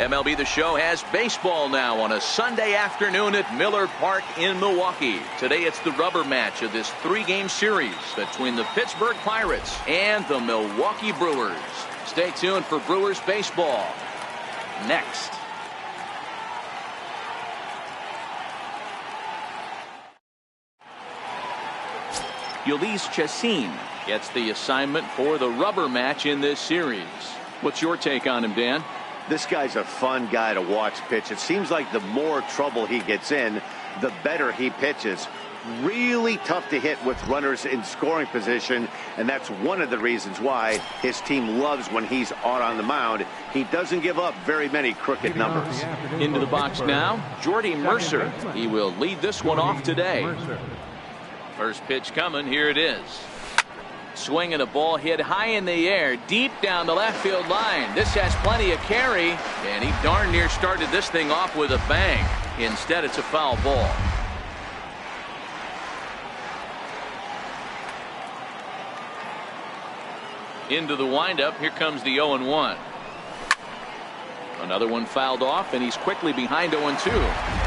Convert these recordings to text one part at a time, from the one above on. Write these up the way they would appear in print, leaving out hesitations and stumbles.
MLB The Show has baseball now on a Sunday afternoon at Miller Park in Milwaukee. Today it's the rubber match of this 3-game series between the Pittsburgh Pirates and the Milwaukee Brewers. Stay tuned for Brewers baseball next. Ulysses Chassin gets the assignment for the rubber match in this series. What's your take on him, Dan? This guy's a fun guy to watch pitch. It seems like the more trouble he gets in, the better he pitches. Really tough to hit with runners in scoring position, and that's one of the reasons why his team loves when he's out on the mound. He doesn't give up very many crooked numbers. Into the box now, Jordy Mercer. He will lead this one off today. First pitch coming. Here it is. Swinging a ball hit high in the air, deep down the left field line. This has plenty of carry, and he darn near started this thing off with a bang. Instead, it's a foul ball. Into the windup. Here comes the 0-1. Another one fouled off, and he's quickly behind 0-2.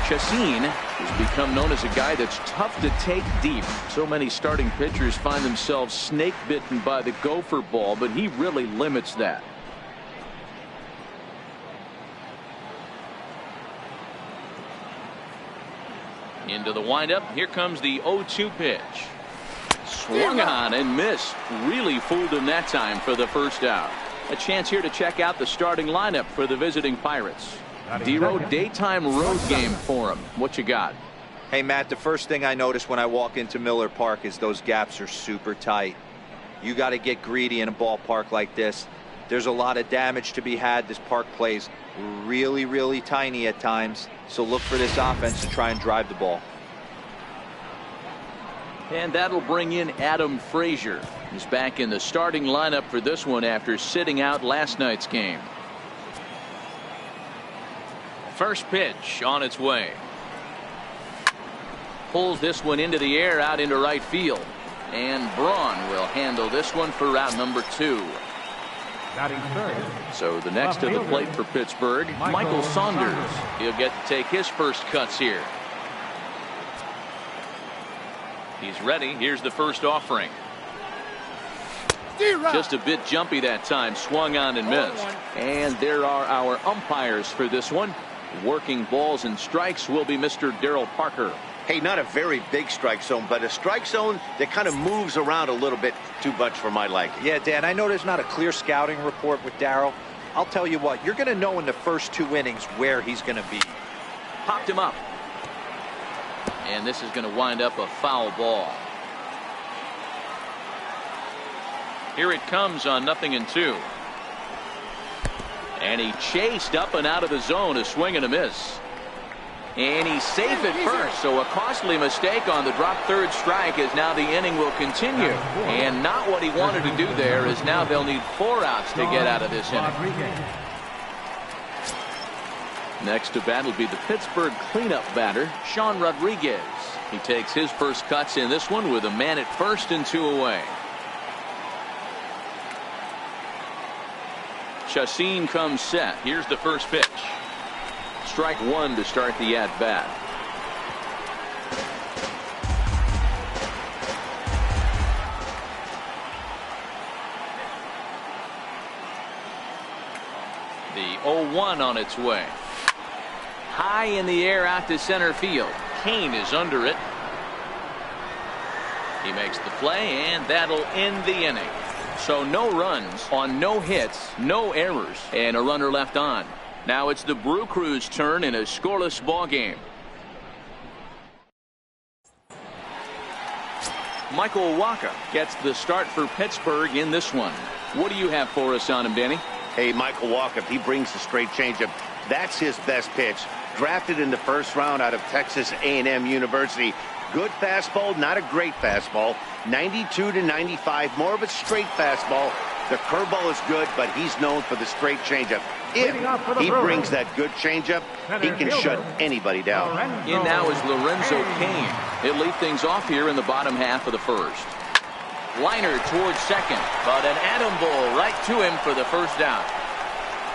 Chassin has become known as a guy that's tough to take deep. So many starting pitchers find themselves snake bitten by the gopher ball, but he really limits that. Into the windup. Here comes the 0-2 pitch. Swung on and missed. Really fooled him that time for the first out. A chance here to check out the starting lineup for the visiting Pirates. Dero, daytime road game for him. What you got? Hey, Matt, the first thing I notice when I walk into Miller Park is those gaps are super tight. You got to get greedy in a ballpark like this. There's a lot of damage to be had. This park plays really, really tiny at times. So look for this offense to try and drive the ball. And that'll bring in Adam Frazier. He's back in the starting lineup for this one after sitting out last night's game. First pitch on its way. Pulls this one into the air out into right field. And Braun will handle this one for route number 2. So the next to the plate for Pittsburgh, Michael Saunders. He'll get to take his first cuts here. He's ready. Here's the first offering. Just a bit jumpy that time. Swung on and missed. And there are our umpires for this one. Working balls and strikes will be Mr. Darryl Parker. Hey, not a very big strike zone, but a strike zone that kind of moves around a little bit too much for my liking. Yeah, Dan, I know there's not a clear scouting report with Darryl. I'll tell you what, you're going to know in the first 2 innings where he's going to be. Popped him up. And this is going to wind up a foul ball. Here it comes on 0-2. And he chased up and out of the zone, a swing and a miss. And he's safe at first, so a costly mistake on the drop third strike as now the inning will continue. And not what he wanted to do there, as now they'll need 4 outs to get out of this inning. Next to bat will be the Pittsburgh cleanup batter, Sean Rodriguez. He takes his first cuts in this one with a man at first and 2 away. Chassin comes set. Here's the first pitch. Strike 1 to start the at-bat. The 0-1 on its way. High in the air out to center field. Kane is under it. He makes the play, and that'll end the inning. So no runs on no hits, no errors, and a runner left on. Now it's the Brew Crew's turn in a scoreless ball game. Michael Wacha gets the start for Pittsburgh in this one. What do you have for us on him, Danny? Hey, Michael Wacha, he brings the straight changeup. That's his best pitch. Drafted in the first round out of Texas A&M University. Good fastball, not a great fastball. 92 to 95, more of a straight fastball. The curveball is good, but he's known for the straight changeup. If he brings that good changeup, he can shut anybody down. In now is Lorenzo Cain. He'll lead things off here in the bottom half of the first. Liner towards second, but an atom ball right to him for the first down.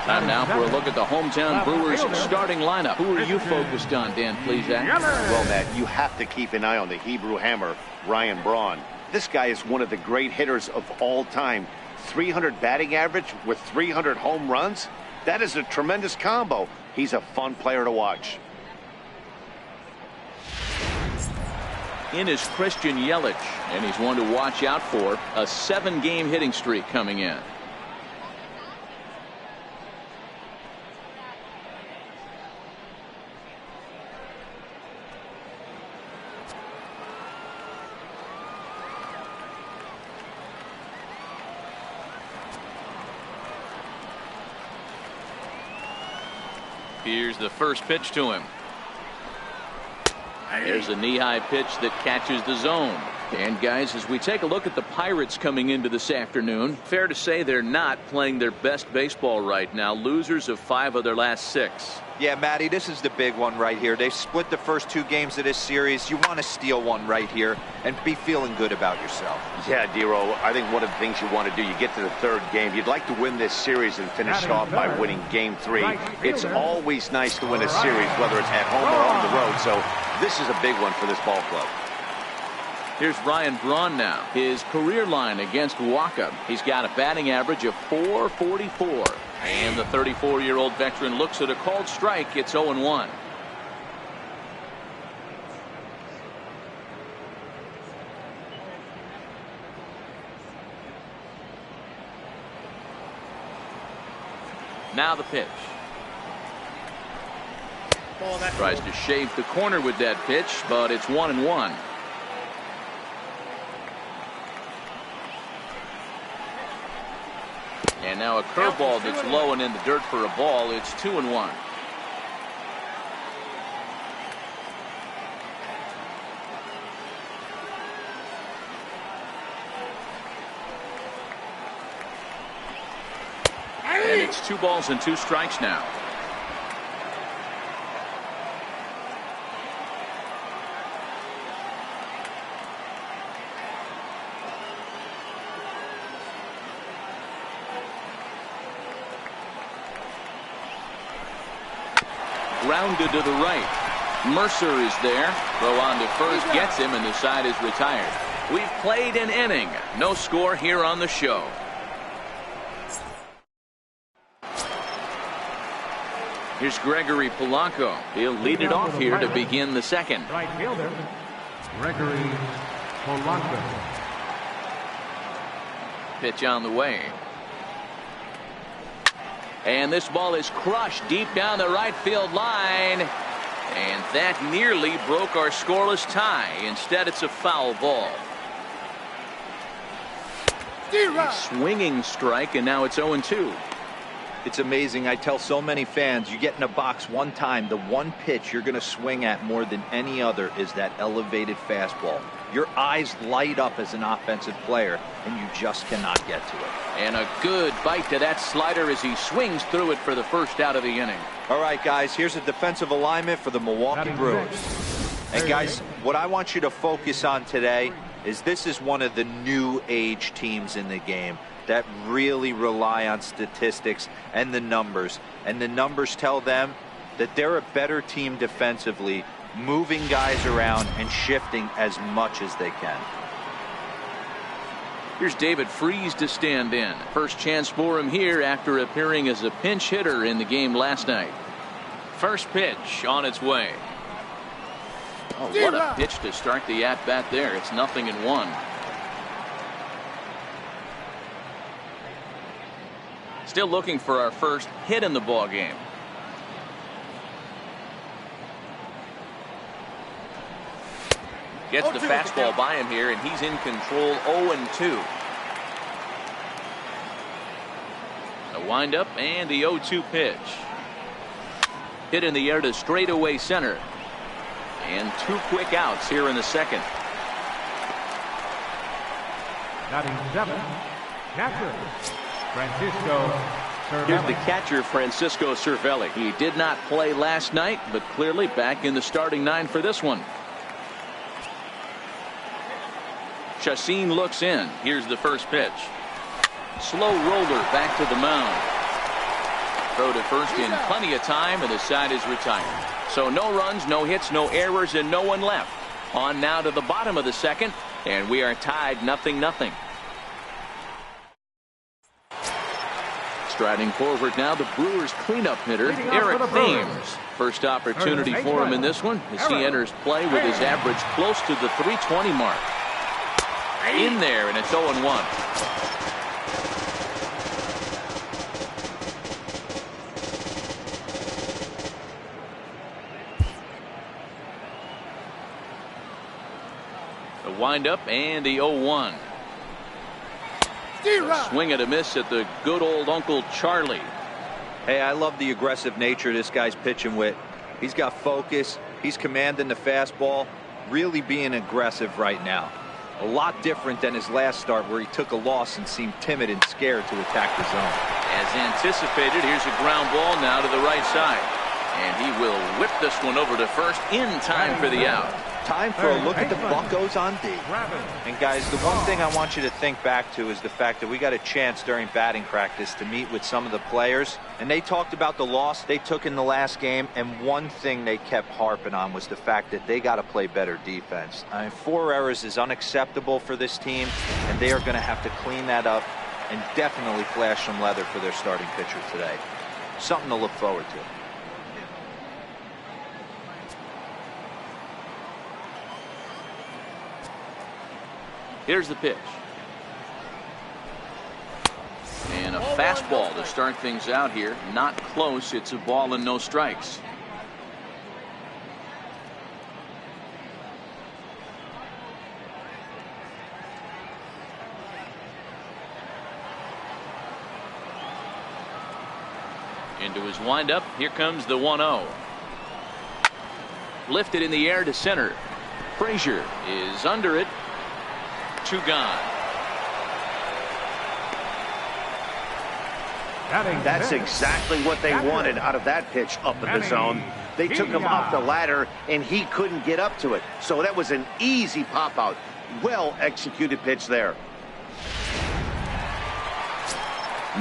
Time now for a look at the hometown Brewers starting lineup. Who are you focused on, Dan Plesac? Well, Matt, you have to keep an eye on the Hebrew Hammer, Ryan Braun. This guy is one of the great hitters of all time. 300 batting average with 300 home runs. That is a tremendous combo. He's a fun player to watch. In is Christian Yelich, and he's one to watch out for. A 7-game hitting streak coming in. Here's the first pitch to him. There's a knee-high pitch that catches the zone. And guys, as we take a look at the Pirates coming into this afternoon, fair to say they're not playing their best baseball right now. Losers of 5 of their last 6. Yeah, Matty, this is the big one right here. They split the first 2 games of this series. You want to steal one right here and be feeling good about yourself. Yeah, Dero, I think one of the things you want to do, you get to the 3rd game, you'd like to win this series and finish it off by winning game 3. It's always nice to win a series, whether it's at home or on the road. So this is a big one for this ball club. Here's Ryan Braun now. His career line against Waka. He's got a batting average of .444. And the 34-year-old veteran looks at a called strike. It's 0-1. Now the pitch. Tries to shave the corner with that pitch, but it's 1-1. And now a curveball that's low and in the dirt for a ball. It's 2-1. And it's 2 balls and 2 strikes now. Grounded to the right. Mercer is there. Throw on to first, gets him, and the side is retired. We've played an inning. No score here on the show. Here's Gregory Polanco. He'll lead it off here to begin the 2nd. Right fielder, Gregory Polanco. Pitch on the way. And this ball is crushed deep down the right field line. And that nearly broke our scoreless tie. Instead, it's a foul ball. A swinging strike, and now it's 0-2. It's amazing. I tell so many fans, you get in a box one time, the one pitch you're going to swing at more than any other is that elevated fastball. Your eyes light up as an offensive player, and you just cannot get to it. And a good bite to that slider as he swings through it for the first out of the inning. All right, guys, here's a defensive alignment for the Milwaukee Brewers. And guys, what I want you to focus on today is this is one of the new age teams in the game that really rely on statistics and the numbers. And the numbers tell them that they're a better team defensively, moving guys around and shifting as much as they can. Here's David Freese to stand in. First chance for him here after appearing as a pinch hitter in the game last night. First pitch on its way. Oh, what a pitch to start the at-bat there. It's 0-1. Still looking for our first hit in the ball game. Gets the fastball by him here, and he's in control. 0-2. A windup and the 0-2 pitch. Hit in the air to straightaway center. And 2 quick outs here in the 2nd. Batting 7, catcher Francisco Cervelli. Here's the catcher, Francisco Cervelli. He did not play last night, but clearly back in the starting 9 for this one. Chacin looks in. Here's the first pitch. Slow roller back to the mound. throw to first in plenty of time, and the side is retired. So no runs, no hits, no errors, and no one left. On now to the bottom of the second, and we are tied 0-0. Striding forward now, the Brewers cleanup hitter, Eric Thames. First opportunity for him in this one as he enters play with his average close to the .320 mark. In there, and it's 0-1. The windup and the 0-1. Swing and a miss at the good old Uncle Charlie. Hey, I love the aggressive nature this guy's pitching with. He's got focus. He's commanding the fastball. Really being aggressive right now. A lot different than his last start where he took a loss and seemed timid and scared to attack the zone. As anticipated, here's a ground ball now to the right side. And he will whip this one over to first in time for the out. Time for a look at the Buccos on D. And guys, the one thing I want you to think back to is the fact that we got a chance during batting practice to meet with some of the players, and they talked about the loss they took in the last game, and one thing they kept harping on was the fact that they got to play better defense. I mean, 4 errors is unacceptable for this team, and they are going to have to clean that up and definitely flash some leather for their starting pitcher today. Something to look forward to. Here's the pitch. And a fastball to start things out here. Not close. It's a ball and no strikes. Into his windup. Here comes the 1-0. Lifted in the air to center. Frazier is under it. 2 gone. That's exactly what they wanted out of that pitch up in the zone. They took him off the ladder, and he couldn't get up to it. So that was an easy pop-out. Well-executed pitch there.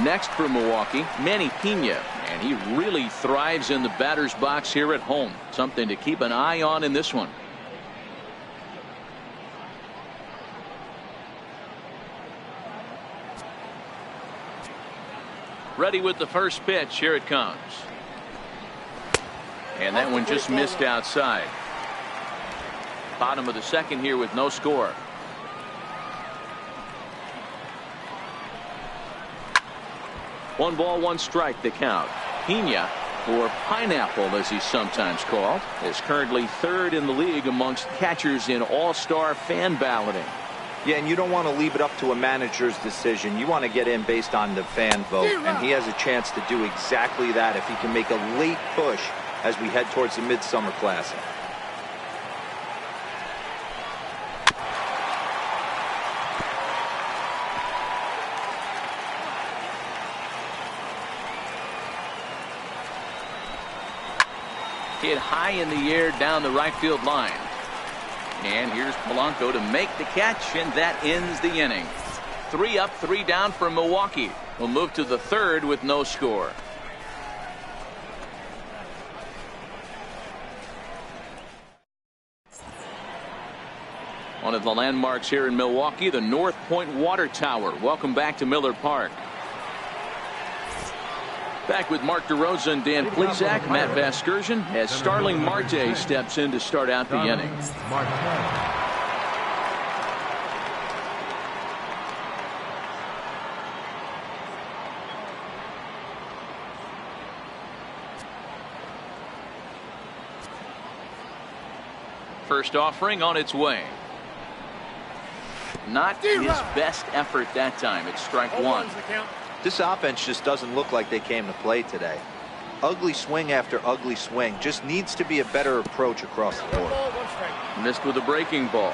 Next for Milwaukee, Manny Pena, and he really thrives in the batter's box here at home. Something to keep an eye on in this one. Ready with the first pitch. Here it comes. And that one just missed outside. Bottom of the second here with no score. One ball, one strike the count. Pena, or Pineapple as he's sometimes called, is currently 3rd in the league amongst catchers in all-star fan balloting. Yeah, and you don't want to leave it up to a manager's decision. You want to get in based on the fan vote, and he has a chance to do exactly that if he can make a late push as we head towards the Midsummer Classic. Hit high in the air down the right field line. And here's Polanco to make the catch, and that ends the inning. 3 up, 3 down for Milwaukee. We'll move to the 3rd with no score. One of the landmarks here in Milwaukee, the North Point Water Tower. Welcome back to Miller Park. Back with Mark DeRosa and Dan Plesac, Matt Vasgersian, as Starling Marte steps in to start out the inning. First offering on its way. Not his best effort that time. It's strike 1. This offense just doesn't look like they came to play today. Ugly swing after ugly swing. Just needs to be a better approach across the board. Missed with a breaking ball.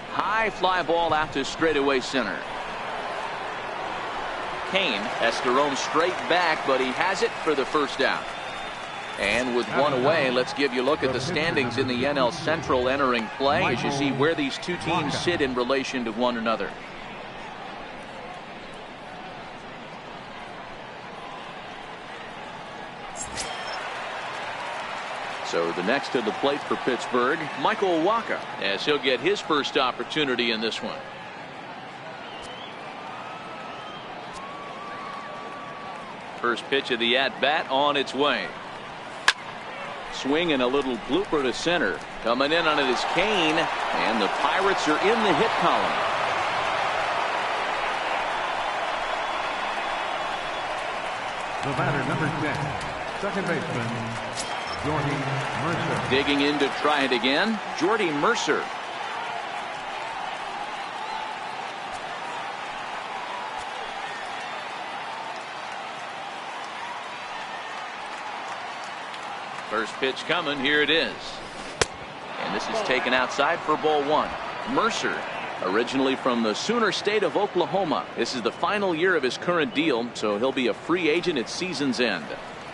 High fly ball out to straightaway center. Kane has to roam straight back, but he has it for the first out. And with one away, let's give you a look at the standings in the NL Central entering play as you see where these two teams sit in relation to one another. So the next to the plate for Pittsburgh, Michael Wacha, as he'll get his first opportunity in this one. First pitch of the at-bat on its way. Swing and a little blooper to center. Coming in on it is Kane, and the Pirates are in the hit column. The batter, number 10, second baseman, Jordy Mercer. Digging in to try it again, Jordy Mercer. First pitch coming, here it is. And this is taken outside for ball one. Mercer, originally from the Sooner State of Oklahoma. This is the final year of his current deal, so he'll be a free agent at season's end.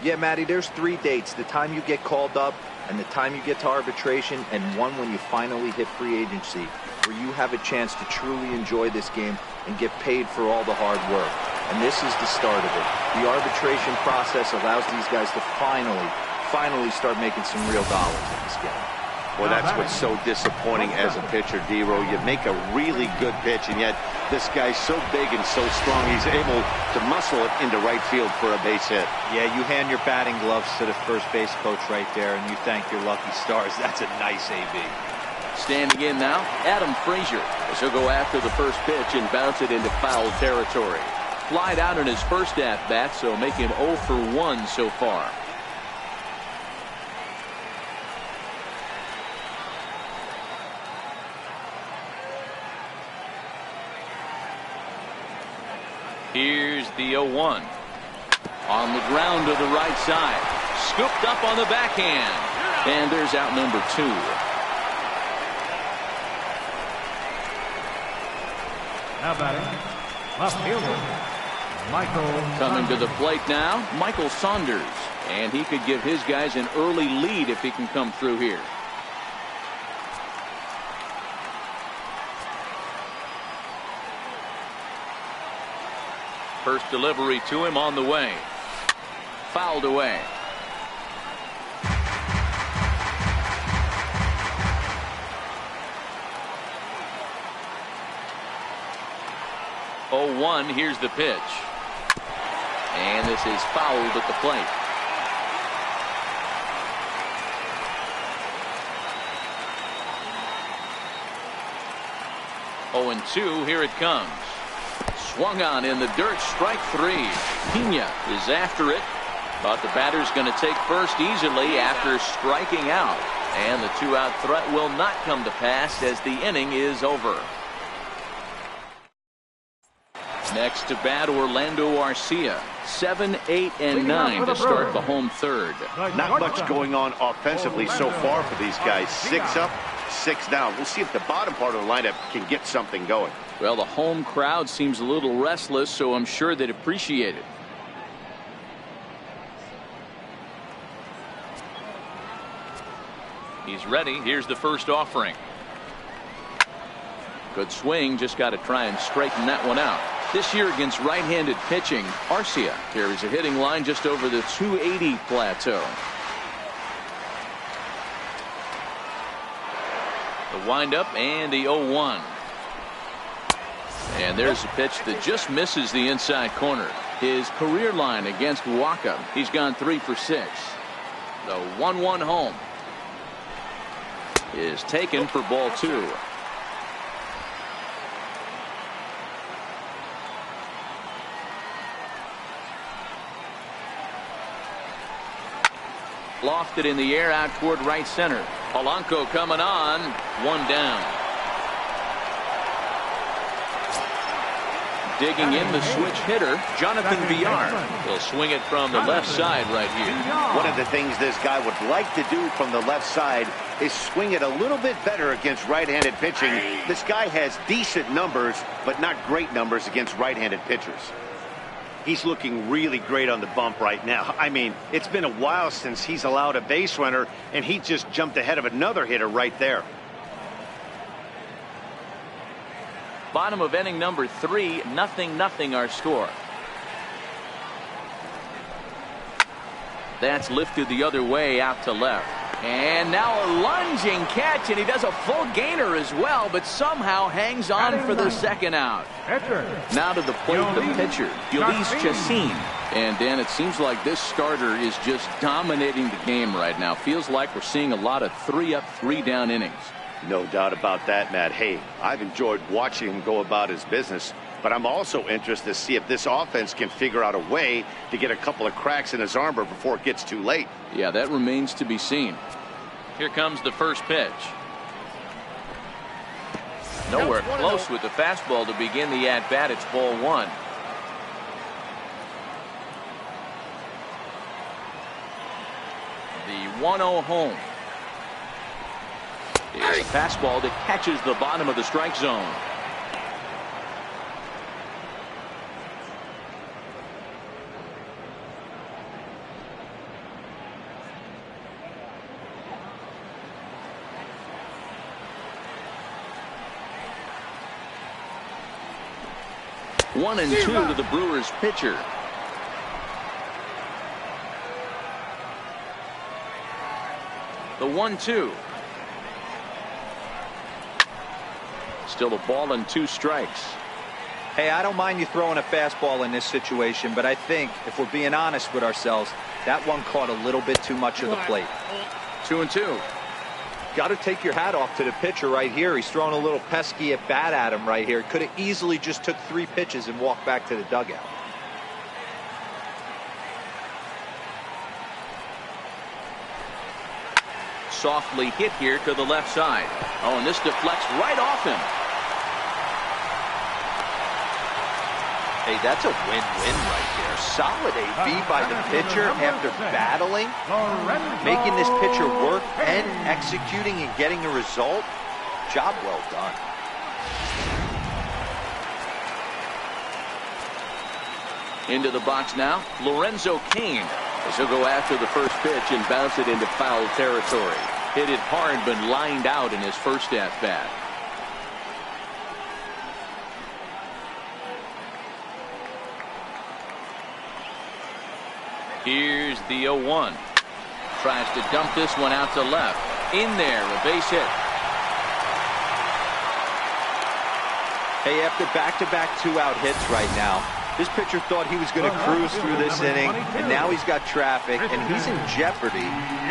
Yeah, Matty, there's 3 dates: the time you get called up, and the time you get to arbitration, and one when you finally hit free agency, where you have a chance to truly enjoy this game and get paid for all the hard work. And this is the start of it. The arbitration process allows these guys to finally start making some real dollars in this game. Well, that's what's so disappointing as a pitcher, D-Row. You make a really good pitch, and yet this guy's so big and so strong, he's able to muscle it into right field for a base hit. Yeah, you hand your batting gloves to the first base coach right there, and you thank your lucky stars. That's a nice AB. Standing in now, Adam Frazier, as he'll go after the first pitch and bounce it into foul territory. Flied out in his first at-bat, so making 0 for 1 so far. Here's the 0-1. On the ground to the right side. Scooped up on the backhand. And there's out number 2. Now batting, left fielder, Michael. Coming to the plate now, Michael Saunders. And he could give his guys an early lead if he can come through here. First delivery to him on the way. Fouled away. Oh, 1, here's the pitch. And this is fouled at the plate. Oh, and 2, here it comes. Swung on in the dirt, strike 3. Pena is after it, but the batter's going to take first easily after striking out. And the 2-out threat will not come to pass as the inning is over. Next to bat, Orlando Arcia. 7, 8, and 9 to start the home third. Not much going on offensively so far for these guys. 6 up, 6 down. We'll see if the bottom part of the lineup can get something going. Well, the home crowd seems a little restless, so I'm sure they'd appreciate it. He's ready. Here's the first offering. Good swing. Just got to try and straighten that one out. This year against right-handed pitching, Arcia carries a hitting line just over the 280 plateau. The windup and the 0-1. And there's a pitch that just misses the inside corner. His career line against Wacha, he's gone 3 for 6. The 1-1 home is taken for ball 2. Lofted in the air out toward right center. Polanco coming on. 1 down. Digging in the switch hitter, Jonathan Villar. He'll swing it from the left side right here. One of the things this guy would like to do from the left side is swing it a little bit better against right-handed pitching. This guy has decent numbers, but not great numbers against right-handed pitchers. He's looking really great on the bump right now. I mean, it's been a while since he's allowed a base runner, and he just jumped ahead of another hitter right there. Bottom of inning number 3, 0-0 our score. That's lifted the other way out to left. And now a lunging catch, and he does a full gainer as well, but somehow hangs on for the second out. Now to the plate, the pitcher, Ulysses Chassin. And Dan, it seems like this starter is just dominating the game right now. Feels like we're seeing a lot of 3-up, 3-down innings. No doubt about that, Matt. Hey, I've enjoyed watching him go about his business, but I'm also interested to see if this offense can figure out a way to get a couple of cracks in his armor before it gets too late. Yeah, that remains to be seen. Here comes the first pitch. Nowhere close with the fastball to begin the at-bat. It's ball 1. The 1-0 home. Here's a fastball that catches the bottom of the strike zone. One and 2 to the Brewers pitcher. The 1-2. Still a ball and 2 strikes. Hey, I don't mind you throwing a fastball in this situation, but I think if we're being honest with ourselves, that one caught a little bit too much of the plate. 2-2. Got to take your hat off to the pitcher right here. He's throwing a little pesky at bat at him right here. Could have easily just took 3 pitches and walked back to the dugout. Softly hit here to the left side. Oh, and this deflects right off him. Hey, that's a win-win right there. Solid AB by the pitcher after battling, making this pitcher work and executing and getting a result. Job well done. Into the box now, Lorenzo Cain, as he'll go after the first pitch and bounce it into foul territory. Hit it hard, but lined out in his first at-bat. Here's the 0-1. Tries to dump this one out to left. In there, a base hit. Hey, after back-to-back 2-out hits right now, this pitcher thought he was going to cruise through this inning, and now he's got traffic, and he's in jeopardy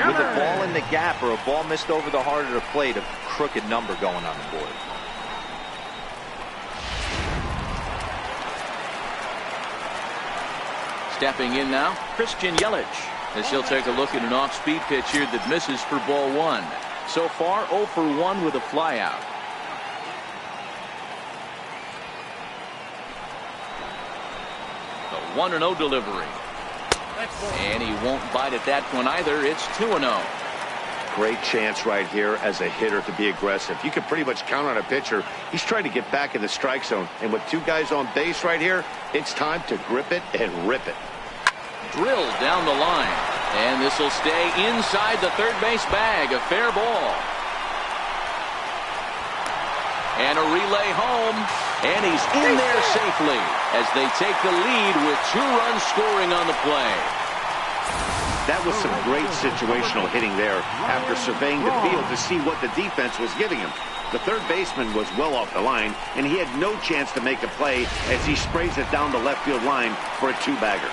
with a ball in the gap or a ball missed over the heart of the plate, a crooked number going on the board. Stepping in now, Christian Yelich, as he'll take a look at an off-speed pitch here that misses for ball 1. So far, 0 for 1 with a flyout. The 1-0 delivery. And he won't bite at that one either. It's 2-0. Great chance right here as a hitter to be aggressive. You can pretty much count on a pitcher. He's trying to get back in the strike zone. And with 2 guys on base right here, it's time to grip it and rip it. Drilled down the line. And this will stay inside the third base bag. A fair ball. And a relay home. And he's in there safely as they take the lead with 2 runs scoring on the play. That was some great situational hitting there after surveying the field to see what the defense was giving him. The third baseman was well off the line, and he had no chance to make a play as he sprays it down the left field line for a 2-bagger.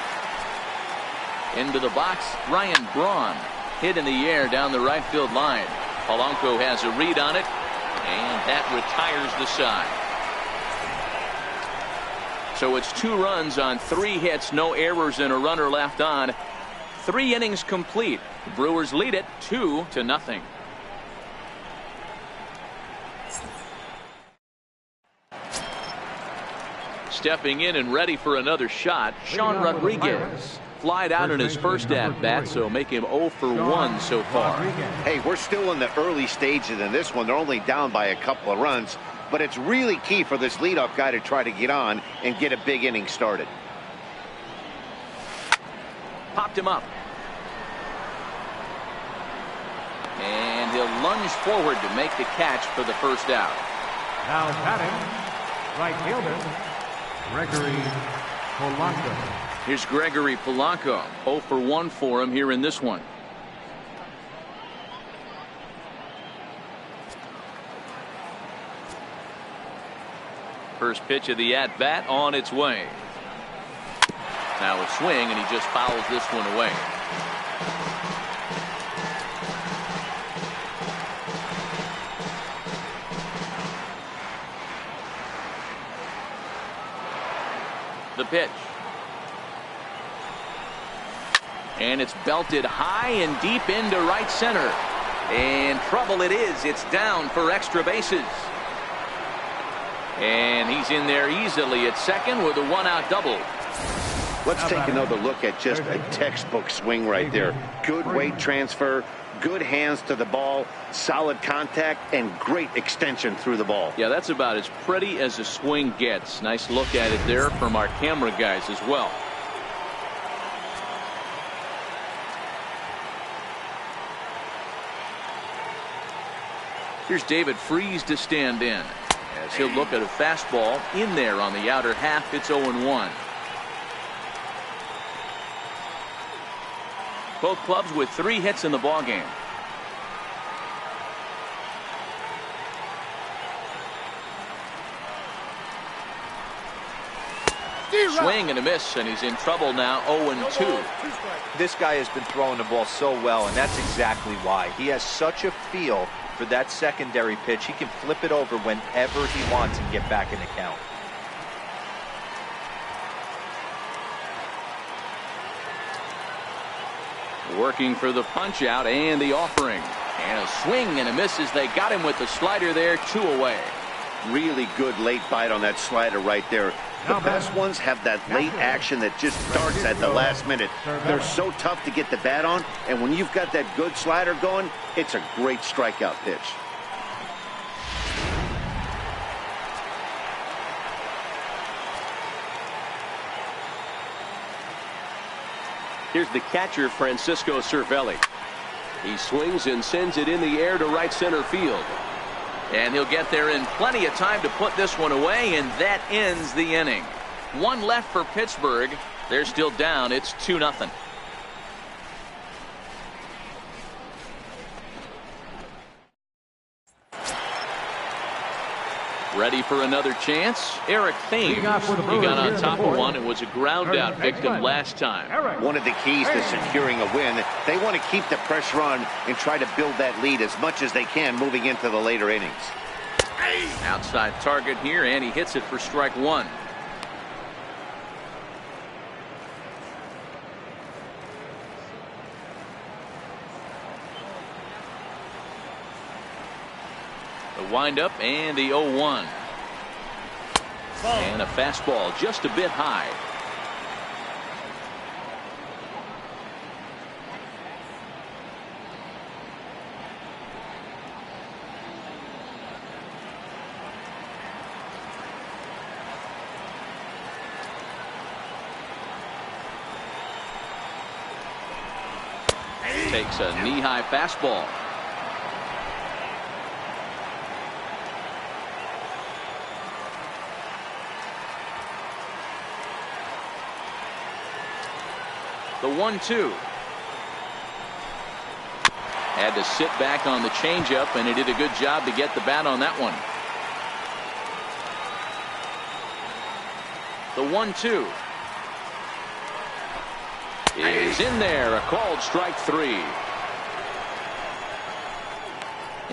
Into the box, Ryan Braun. Hit in the air down the right field line. Polanco has a read on it, and that retires the side. So it's 2 runs on 3 hits, no errors, and a runner left on. 3 innings complete. The Brewers lead it 2-0. Stepping in and ready for another shot, Sean Rodriguez. Flied out in his first at-bat, so make him 0 for 1 so far. Hey, we're still in the early stages in this one. They're only down by a couple of runs, but it's really key for this leadoff guy to try to get on and get a big inning started. Popped him up. And he'll lunge forward to make the catch for the first out. Now batting, right fielder, Gregory Polanco. Here's Gregory Polanco. 0 for 1 for him here in this one. First pitch of the at-bat on its way. Now a swing, and he just fouls this one away. The pitch. And it's belted high and deep into right center. And trouble it is. It's down for extra bases. And he's in there easily at second with a one-out double. Let's take another look at just a textbook swing right there. Good weight transfer, good hands to the ball, solid contact, and great extension through the ball. Yeah, that's about as pretty as a swing gets. Nice look at it there from our camera guys as well. Here's David Freese to stand in, as he'll look at a fastball in there on the outer half. It's 0-1. Both clubs with 3 hits in the ballgame. Swing and a miss, and he's in trouble now. 0-2. This guy has been throwing the ball so well, and that's exactly why. He has such a feel for that secondary pitch. He can flip it over whenever he wants and get back in the count. Working for the punch out and the offering. And a swing and a miss as they got him with the slider there. 2 away. Really good late bite on that slider right there. The best ones have that late action that just starts at the last minute. They're so tough to get the bat on, and when you've got that good slider going, it's a great strikeout pitch. Here's the catcher, Francisco Cervelli. He swings and sends it in the air to right center field. And he'll get there in plenty of time to put this one away, and that ends the inning. 1 left for Pittsburgh. They're still down. It's 2-0. Ready for another chance? Eric Thames. He got on top of one and was a ground out victim last time. One of the keys to securing a win, they want to keep the pressure on and try to build that lead as much as they can moving into the later innings. Outside target here, and he hits it for strike 1. The windup and the 0-1. And a fastball just a bit high. Takes a knee-high fastball. The 1-2. Had to sit back on the changeup, and he did a good job to get the bat on that one. The 1-2 is in there. A called strike 3.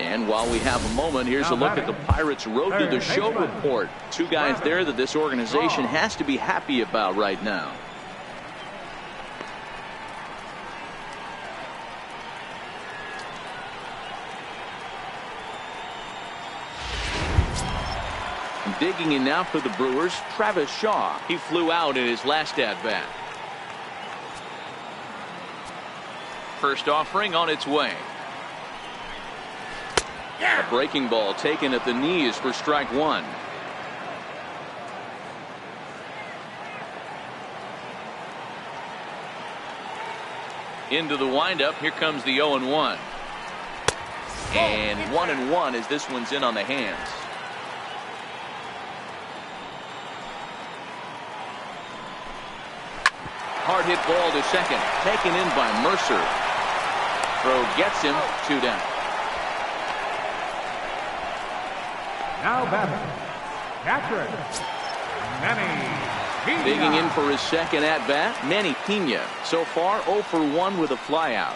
And while we have a moment, here's a look at the Pirates' road to the show report. 2 guys there that this organization has to be happy about right now. Digging in now for the Brewers, Travis Shaw. He flew out in his last at-bat. First offering on its way. A breaking ball taken at the knees for strike 1. Into the windup. Here comes the 0-1. And 1-1 as this one's in on the hands. Hard hit ball to second. Taken in by Mercer. Throw gets him. 2 down. Now batting, catcher, Manny. Digging in for his second at bat, Manny Pena. So far 0 for 1 with a flyout.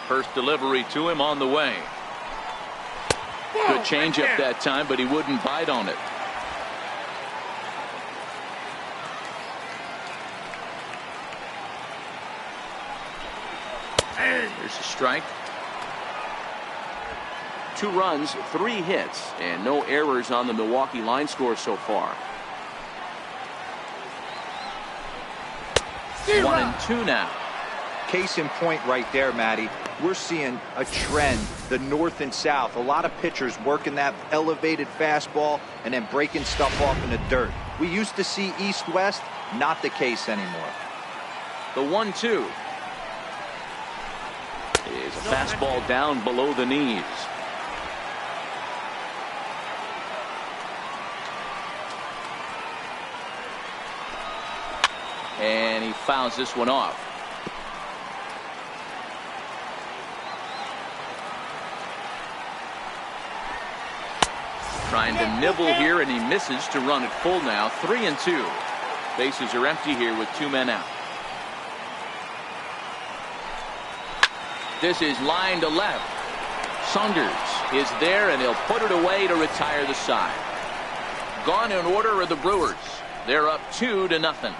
First delivery to him on the way. Good changeup that time, but he wouldn't bite on it. There's a strike. 2 runs, 3 hits, and no errors on the Milwaukee line score so far. 1-2 now. Case in point right there, Matty. We're seeing a trend, the north and south. A lot of pitchers working that elevated fastball and then breaking stuff off in the dirt. We used to see east-west, not the case anymore. The 1-2 is a fastball down below the knees. And he fouls this one off. Trying to nibble here, and he misses to run it full now. 3-2. Bases are empty here with 2 men out. This is line to left. Saunders is there, and he'll put it away to retire the side. Gone in order are the Brewers. They're up 2-0.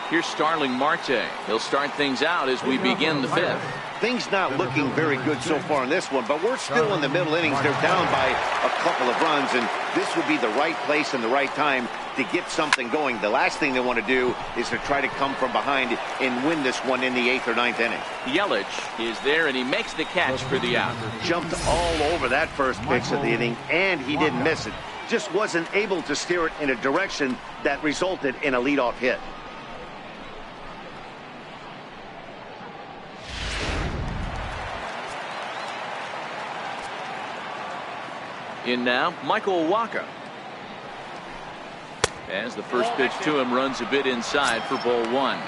Here's Starling Marte. He'll start things out as we begin the 5th. Things not looking very good so far in this one, but we're still in the middle innings. They're down by a couple of runs, and this would be the right place and the right time to get something going. The last thing they want to do is to try to come from behind and win this one in the 8th or 9th inning. Yelich is there, and he makes the catch for the out. Jumped all over that first pitch of the inning, and he didn't miss it. Just wasn't able to steer it in a direction that resulted in a leadoff hit. In now, Michael Wacha. As the first pitch to him runs a bit inside for ball 1.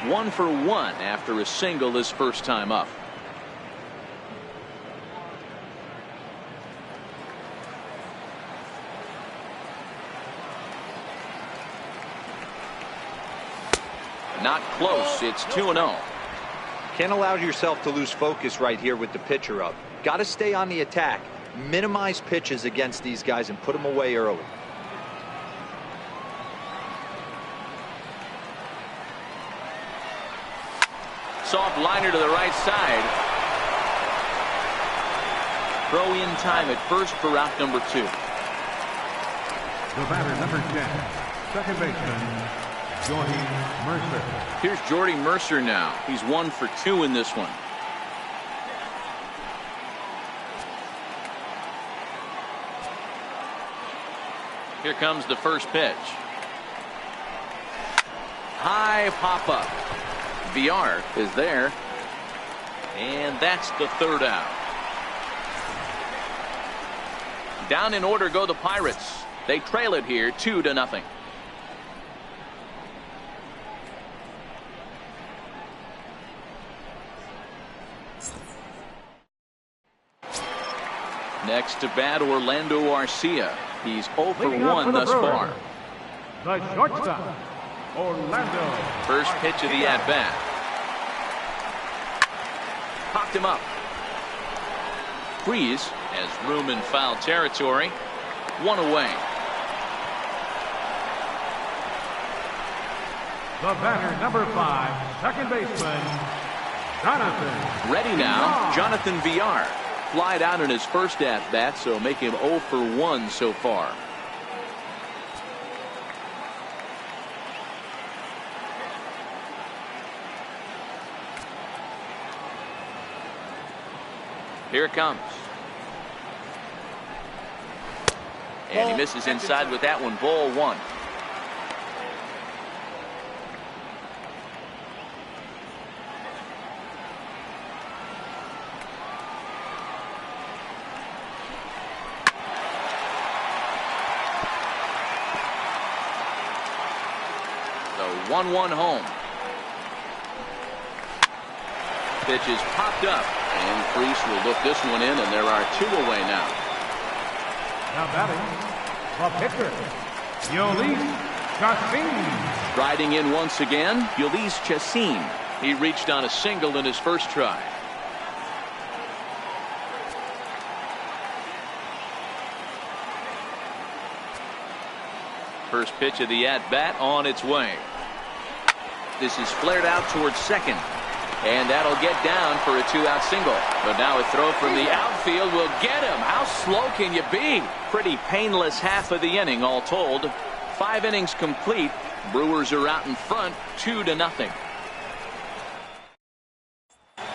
1 for 1 after a single his first time up. Not close. It's 2-0. Can't allow yourself to lose focus right here with the pitcher up. Got to stay on the attack. Minimize pitches against these guys and put them away early. Soft liner to the right side. Throw in time at first for out number 2. The batter, number 10, second baseman, Jordy Mercer. Here's Jordy Mercer now. He's 1 for 2 in this one. Here comes the first pitch. High pop up. Villar is there. And that's the 3rd out. Down in order go the Pirates. They trail it here 2-0. Next to bat, Orlando Arcia. He's 0 for 1 thus far. The shortstop, Orlando. First pitch of the at-bat. Popped him up. Freeze has room in foul territory. 1 away. The batter, number 5, second baseman, Jonathan. Ready now, Jonathan Villar. Flied out in his first at-bat, so make him 0 for 1 so far. Here it comes. And he misses inside with that one. Ball one. The 1-1 home. Pitch is popped up, and Priest will look this one in, and there are two away now. Now batting, the pitcher, Yolis Chassin. Striding in once again, Yolis Chassin. He reached on a single in his first try. First pitch of the at-bat on its way. This is flared out towards second. And that'll get down for a 2-out single. But now a throw from the outfield will get him. How slow can you be? Pretty painless half of the inning all told. 5 innings complete. Brewers are out in front 2-0.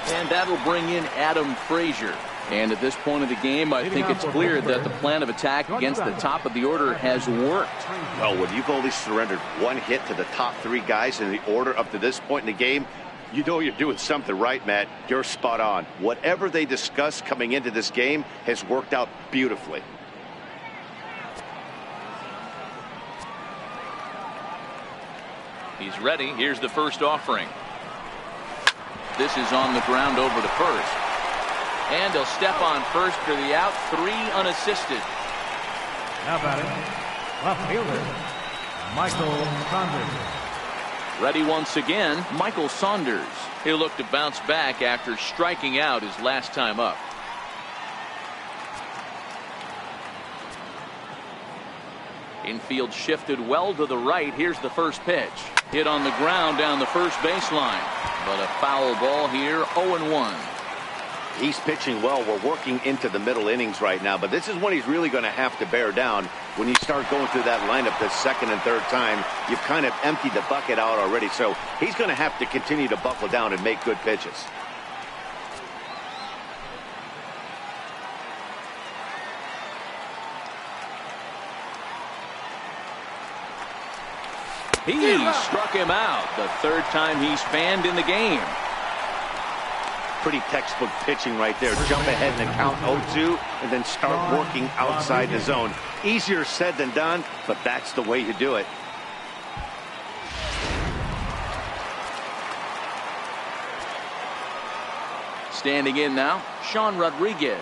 And that'll bring in Adam Frazier. And at this point of the game, I think it's clear that the plan of attack against the top of the order has worked. Well, when you've only surrendered 1 hit to the top 3 guys in the order up to this point in the game, you know you're doing something right, Matt. You're spot on. Whatever they discussed coming into this game has worked out beautifully. He's ready. Here's the first offering. This is on the ground over to first. And he'll step on first for the out. 3 unassisted. Now batting, left fielder, Michael Saunders. Ready once again, Michael Saunders. He'll look to bounce back after striking out his last time up. Infield shifted well to the right. Here's the first pitch. Hit on the ground down the first baseline. But a foul ball here, 0-1. He's pitching well. We're working into the middle innings right now, but this is when he's really going to have to bear down. When you start going through that lineup the second and third time, you've kind of emptied the bucket out already, so he's going to have to continue to buckle down and make good pitches. He struck him out. The 3rd time he's fanned in the game. Pretty textbook pitching right there. Jump ahead in the count 0-2 and then start working outside the zone. Easier said than done, but that's the way you do it. Standing in now, Sean Rodriguez.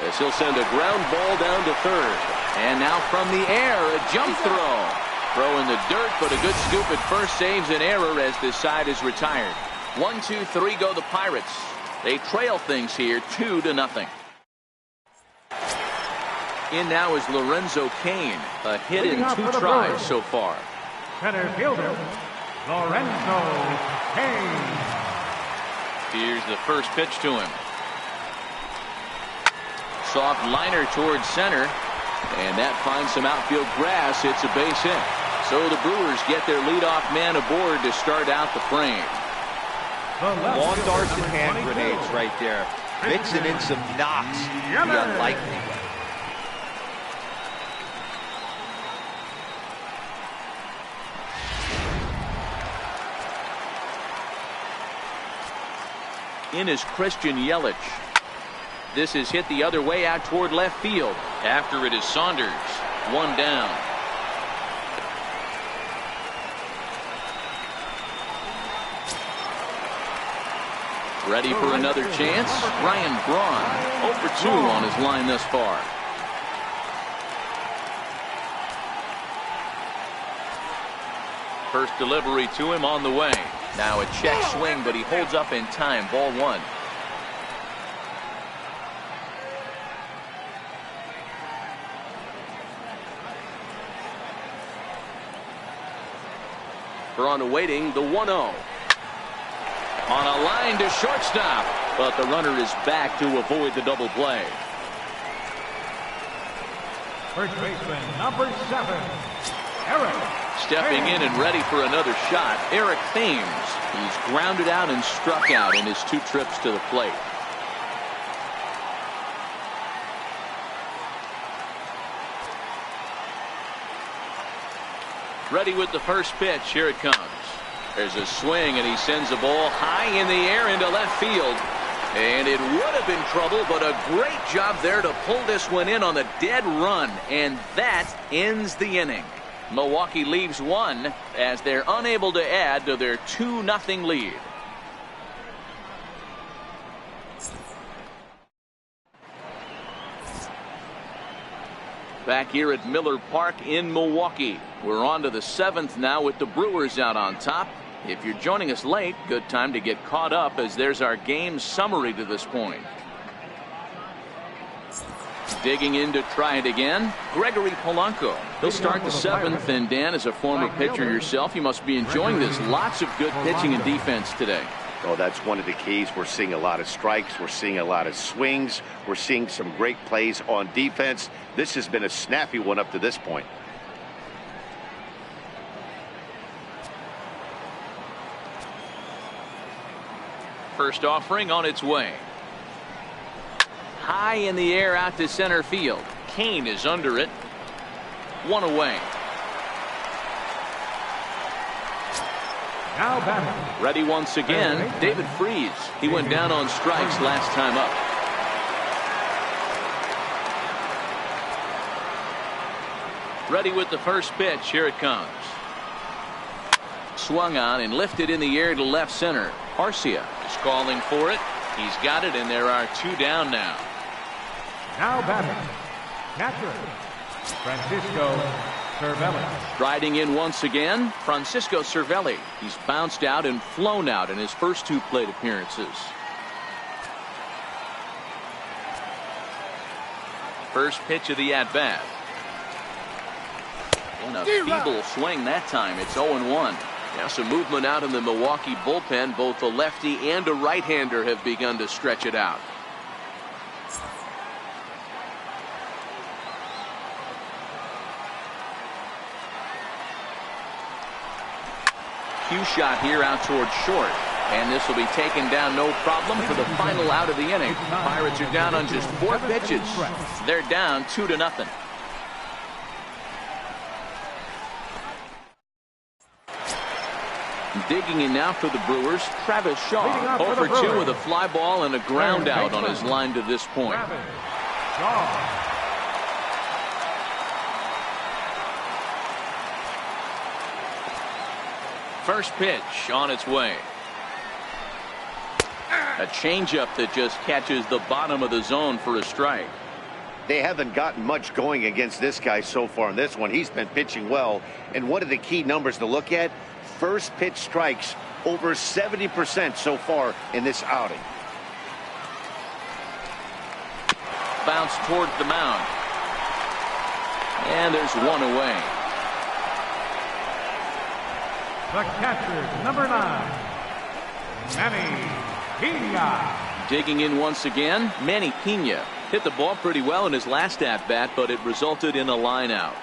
As he'll send a ground ball down to third. And now from the air, a jump throw. Throw in the dirt, but a good scoop at first saves an error as this side is retired. 1, 2, 3 go the Pirates. They trail things here 2-0. In now is Lorenzo Cain. A hit in 2 tries so far. Center fielder, Lorenzo Cain. Here's the first pitch to him. Soft liner towards center. And that finds some outfield grass. It's a base hit. So the Brewers get their leadoff man aboard to start out the frame. Long darts and hand grenades right there. Mixing in some knocks the unlikely way. In is Christian Yelich. This is hit the other way out toward left field. After it is Saunders. 1 down. Ready for another chance. Ryan Braun 0 for 2 on his line thus far. First delivery to him on the way. Now a check swing, but he holds up in time. Ball 1. Braun awaiting the 1-0. On a line to shortstop, but the runner is back to avoid the double play. First baseman, number 7, Eric. Stepping in and ready for another shot, Eric Thames. He's grounded out and struck out in his 2 trips to the plate. Ready with the first pitch. Here it comes. There's a swing, and he sends the ball high in the air into left field. And it would have been trouble, but a great job there to pull this one in on the dead run. And that ends the inning. Milwaukee leaves one as they're unable to add to their 2-0 lead. Back here at Miller Park in Milwaukee. We're on to the 7th now with the Brewers out on top. If you're joining us late, good time to get caught up as there's our game summary to this point. Digging in to try it again, Gregory Polanco. He'll start the 7th, and Dan, as a former pitcher yourself, you must be enjoying this. Lots of good pitching and defense today. Oh, that's one of the keys. We're seeing a lot of strikes. We're seeing a lot of swings. We're seeing some great plays on defense. This has been a snappy one up to this point. First offering on its way. High in the air out to center field. Kane is under it. One away. Now batting. Ready once again, David Freese. He went down on strikes last time up. Ready with the first pitch. Here it comes. Swung on and lifted in the air to left center. Arcia is calling for it. He's got it, and there are 2 down now. Now batting. Catcher, Francisco Cervelli. Striding in once again, Francisco Cervelli. He's bounced out and flown out in his first 2 plate appearances. First pitch of the at-bat. And a feeble swing that time. It's 0-1. Now some movement out in the Milwaukee bullpen. Both a lefty and a right-hander have begun to stretch it out. Cue shot here out towards short. And this will be taken down no problem for the final out of the inning. Pirates are down on just 4 pitches. They're down 2-0. Digging in now for the Brewers, Travis Shaw. 0 for 2 with a fly ball and a ground out on his line to this point. First pitch on its way. A changeup that just catches the bottom of the zone for a strike. They haven't gotten much going against this guy so far in this one. He's been pitching well. And one of the key numbers to look at, first pitch strikes over 70% so far in this outing. Bounce towards the mound. And there's 1 away. The catcher, number 9, Manny Pena. Digging in once again, Manny Pena. Hit the ball pretty well in his last at-bat, but it resulted in a line out.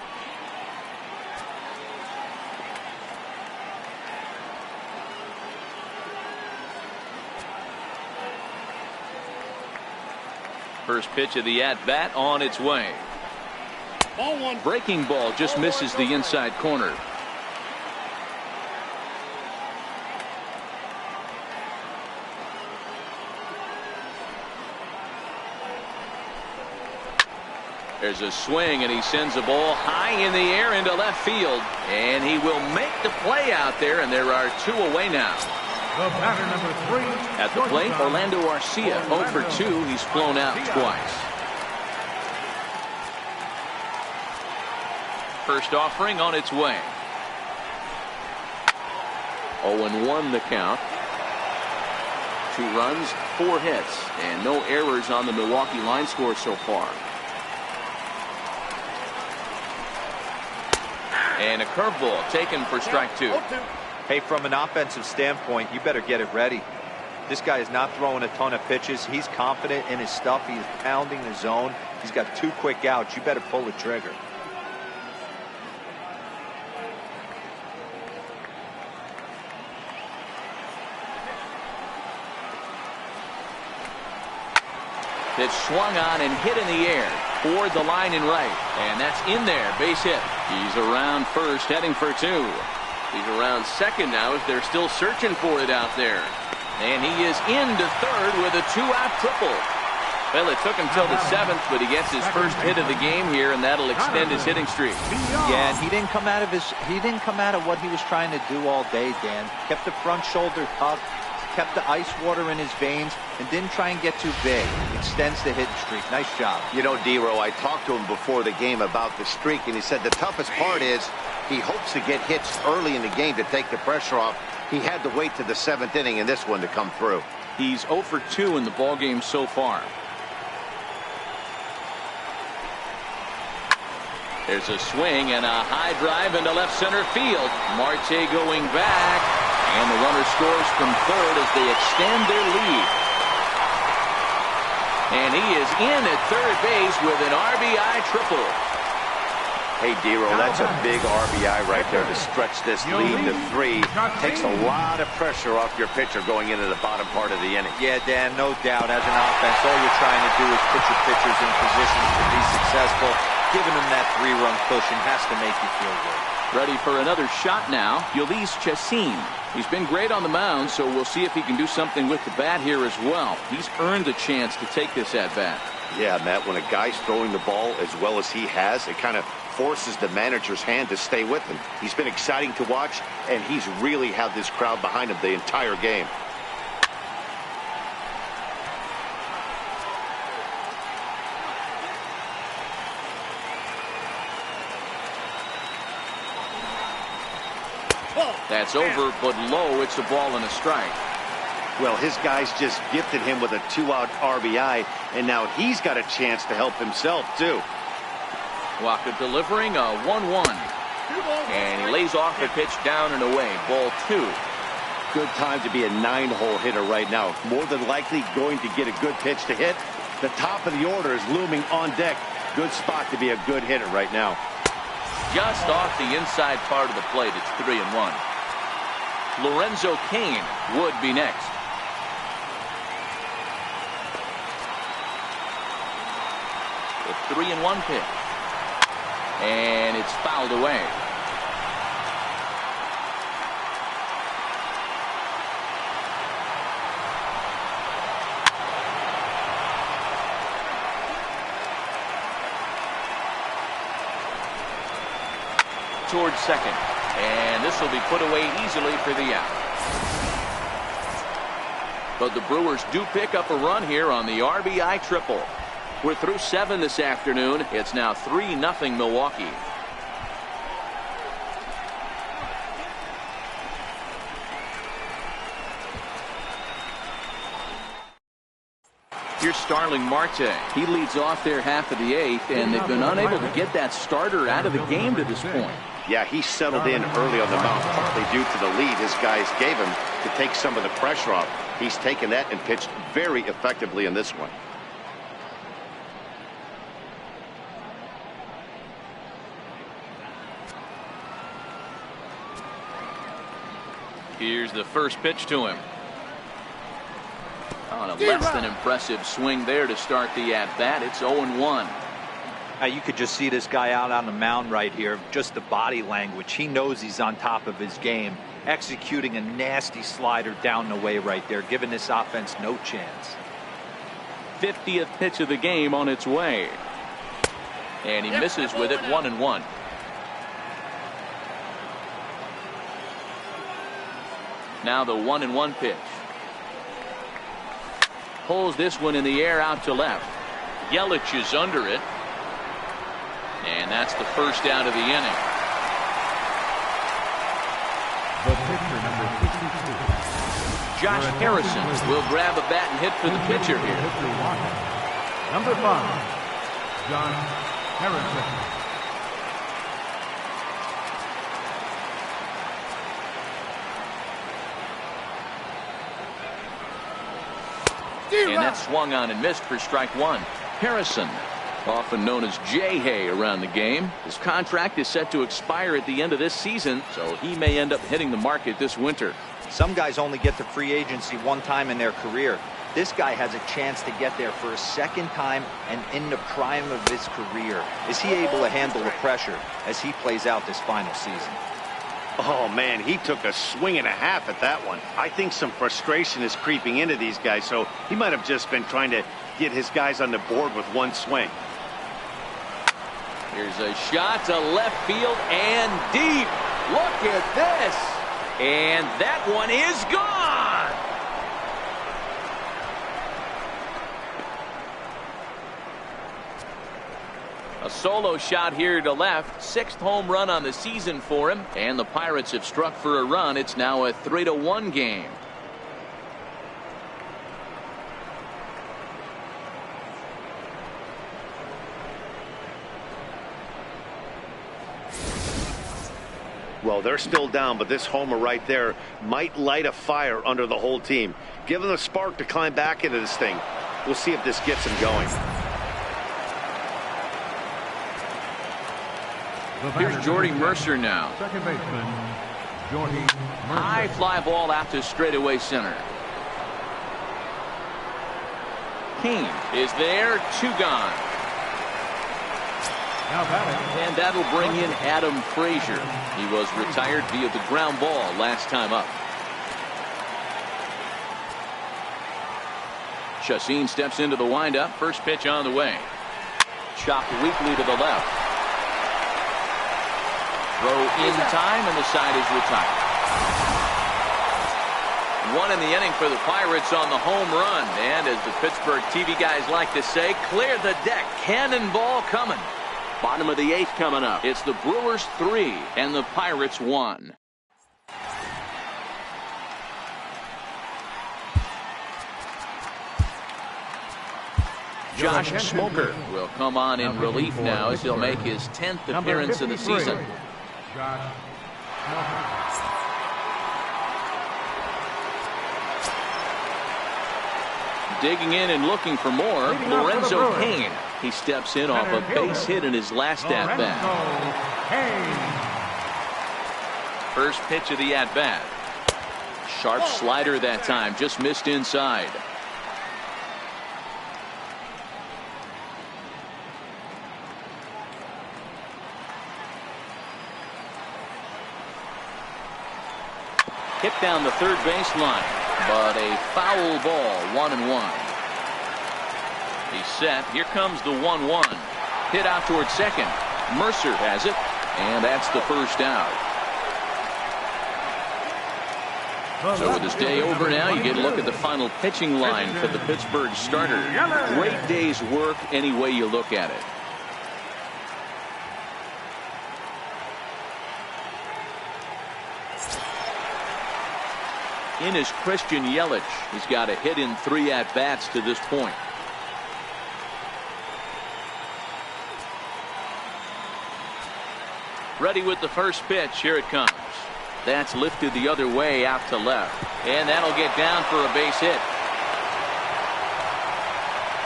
First pitch of the at-bat on its way. Ball 1. Breaking ball just misses the inside corner. There's a swing, and he sends the ball high in the air into left field. And he will make the play out there, and there are 2 away now. The batter, number 3. At the plate, Orlando Arcia. 0 for 2. He's flown out twice. First offering on its way. 0-1 the count. 2 runs, 4 hits, and no errors on the Milwaukee line score so far. And a curveball taken for strike 2. Hey, from an offensive standpoint, you better get it ready. This guy is not throwing a ton of pitches. He's confident in his stuff. He's pounding the zone. He's got 2 quick outs. You better pull the trigger. That swung on and hit in the air. toward the line and right. And that's in there. Base hit. He's around first, heading for two. He's around second now as they're still searching for it out there. And he is into third with a 2-out triple. Well, it took him till the 7th, but he gets his first hit of the game here, and that'll extend his hitting streak. Yeah, and he didn't come out of what he was trying to do all day, Dan. Kept the front shoulder up, kept the ice water in his veins, and didn't try and get too big. Extends the hitting streak. Nice job. You know, D-Row, I talked to him before the game about the streak, and he said the toughest part is he hopes to get hits early in the game to take the pressure off. He had to wait to the 7th inning in this one to come through. He's 0 for 2 in the ballgame so far. There's a swing and a high drive into left center field. Marte going back, and the runner scores from third as they extend their lead. And he is in at third base with an RBI triple. Hey, D-Row, that's a big RBI right there to stretch this lead to 3. Takes a lot of pressure off your pitcher going into the bottom part of the inning. Yeah, Dan, no doubt. As an offense, all you're trying to do is put your pitchers in positions to be successful. Giving him that 3-run cushion has to make you feel good. Ready for another shot now, Ulysses Chassin. He's been great on the mound, so we'll see if he can do something with the bat here as well. He's earned a chance to take this at bat. Yeah, Matt, when a guy's throwing the ball as well as he has, it kind of forces the manager's hand to stay with him. He's been exciting to watch, and he's really had this crowd behind him the entire game. That's over, but low. It's a ball and a strike. Well, his guys just gifted him with a 2-out RBI, and now he's got a chance to help himself, too. Waka delivering a 1-1. And he lays off the pitch down and away. Ball 2. Good time to be a 9-hole hitter right now. More than likely going to get a good pitch to hit. The top of the order is looming on deck. Good spot to be a good hitter right now. Just off the inside part of the plate. It's 3-1. Lorenzo Cain would be next. The 3-1 pitch. And it's fouled away. Towards second. And this will be put away easily for the out. But the Brewers do pick up a run here on the RBI triple. We're through 7 this afternoon. It's now 3-0 Milwaukee. Here's Starling Marte. He leads off their half of the 8th, and they've been unable to get that starter out of the game to this point. Yeah, he settled in early on the mound, partly due to the lead his guys gave him to take some of the pressure off. He's taken that and pitched very effectively in this one. Here's the first pitch to him. On a less than impressive swing there to start the at-bat. It's 0-1. You could just see this guy out on the mound right here. Just the body language. He knows he's on top of his game. Executing a nasty slider down the way right there. Giving this offense no chance. 50th pitch of the game on its way. And he misses with it. 1-1. Now the 1-1 pitch. Pulls this one in the air out to left. Yelich is under it. And that's the first out of the inning. The pitcher, number 62. Josh Harrison will grab a bat and hit for the pitcher here. Number 5, Josh Harrison. And that swung on and missed for strike 1. Harrison, often known as J-Hay around the game. His contract is set to expire at the end of this season, so he may end up hitting the market this winter. Some guys only get to free agency one time in their career. This guy has a chance to get there for a second time and in the prime of his career. Is he able to handle the pressure as he plays out this final season? Oh, man, he took a swing and a half at that one. I think some frustration is creeping into these guys, so he might have just been trying to get his guys on the board with one swing. Here's a shot to left field and deep. Look at this. And that one is gone. A solo shot here to left. 6th home run on the season for him. And the Pirates have struck for a run. It's now a 3-1 game. Well, they're still down, but this homer right there might light a fire under the whole team. Give them a spark to climb back into this thing. We'll see if this gets them going. Here's Jordy Mercer now. Second baseman, Jordy Mercer. High fly ball out to straightaway center. Kane is there, 2 gone. Now batting. And that'll bring in Adam Frazier. He was retired via the ground ball last time up. Chacin steps into the windup. First pitch on the way. Chopped weakly to the left. Throw in time, and the side is retired. 1 in the inning for the Pirates on the home run. And as the Pittsburgh TV guys like to say, clear the deck. Cannonball coming. Bottom of the 8th coming up. It's the Brewers 3 and the Pirates 1. Josh Smoker will come on in relief now as he'll make his 10th appearance of the season. Josh Smoker. Digging in and looking for more, Lorenzo Cain. He steps in off a base hit in his last at-bat. First pitch of the at-bat. Sharp slider that time, just missed inside. Hit down the third baseline, but a foul ball, 1-1. He's set. Here comes the 1-1. Hit out towards second. Mercer has it, and that's the first out. So with this day over now, you get a look at the final pitching line for the Pittsburgh starter. Great day's work any way you look at it. In is Christian Yelich. He's got a hit in 3 at-bats to this point. Ready with the first pitch. Here it comes. That's lifted the other way out to left. And that'll get down for a base hit.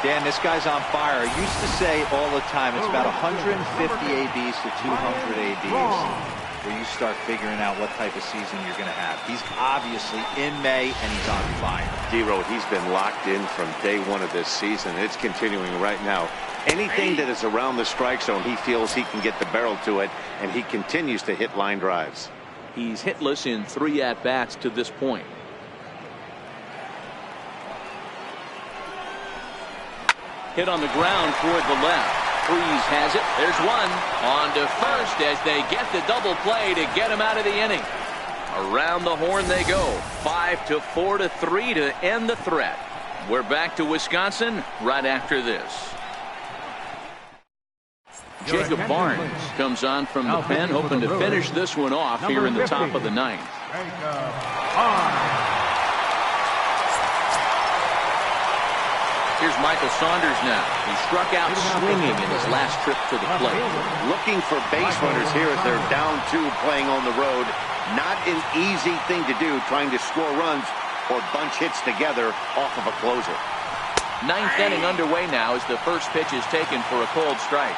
Dan, this guy's on fire. I used to say all the time it's about 150 ABs to 200 ABs where you start figuring out what type of season you're going to have. He's obviously in May, and he's on fire. D-Road, he's been locked in from day 1 of this season. It's continuing right now. Anything that is around the strike zone, he feels he can get the barrel to it, and he continues to hit line drives. He's hitless in 3 at-bats to this point. Hit on the ground toward the left. Freeze has it. There's one. On to first as they get the double play to get him out of the inning. Around the horn they go. 5-4-3 to end the threat. We're back to Wisconsin right after this. Jacob Barnes comes on from the pen, hoping to finish this one off here in the top of the 9th. Here's Michael Saunders now. He struck out swinging in his last trip to the plate. Looking for base runners here as they're down 2 playing on the road. Not an easy thing to do, trying to score runs or bunch hits together off of a closer. 9th inning underway now as the first pitch is taken for a cold strike.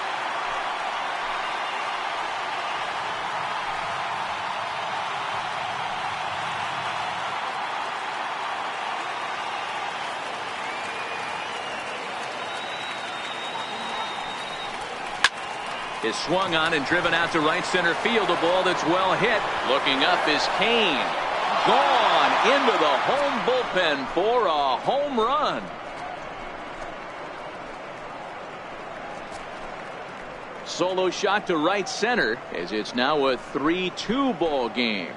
is swung on and driven out to right center field. A ball that's well hit. Looking up is Kane. Gone into the home bullpen for a home run. Solo shot to right center as it's now a 3-2 ball game.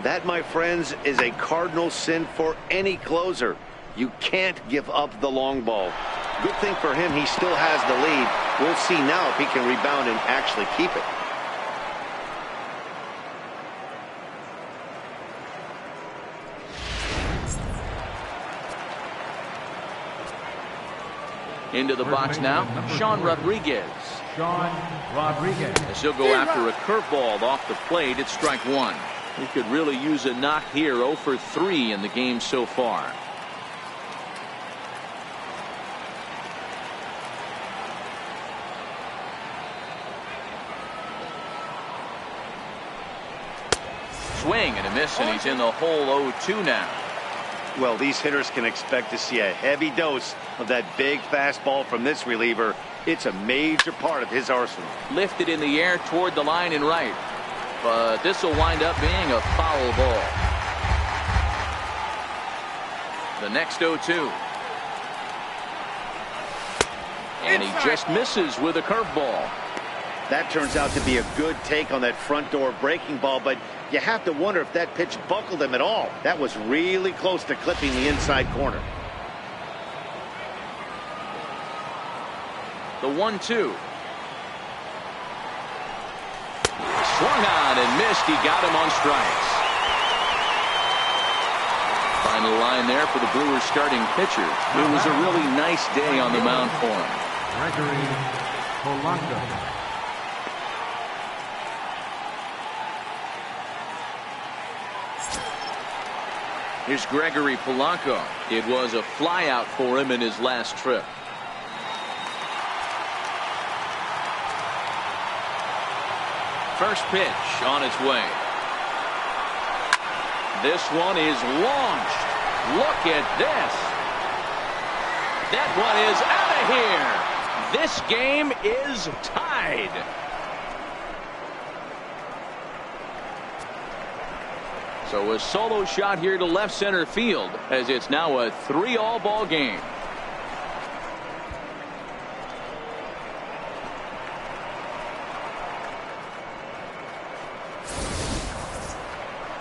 That, my friends, is a cardinal sin for any closer. You can't give up the long ball. Good thing for him, he still has the lead. We'll see now if he can rebound and actually keep it. Into the box now, Sean Rodriguez. Sean Rodriguez. As he'll go after a curveball off the plate at strike one. He could really use a knock here. 0 for 3 in the game so far. Swing and a miss, and he's in the hole. 0-2 now. Well, these hitters can expect to see a heavy dose of that big fastball from this reliever. It's a major part of his arsenal. Lifted in the air toward the line and right. But this will wind up being a foul ball. The next 0-2. And he just misses with a curveball. That turns out to be a good take on that front door breaking ball, but you have to wonder if that pitch buckled him at all. That was really close to clipping the inside corner. The 1-2. Swung on and missed. He got him on strikes. Final line there for the Brewers starting pitcher. It was a really nice day on the mound for him. Gregory Polanco. Here's Gregory Polanco. It was a flyout for him in his last trip. First pitch on its way. This one is launched. Look at this. That one is out of here. This game is tied. So a solo shot here to left center field as it's now a 3-all ball game.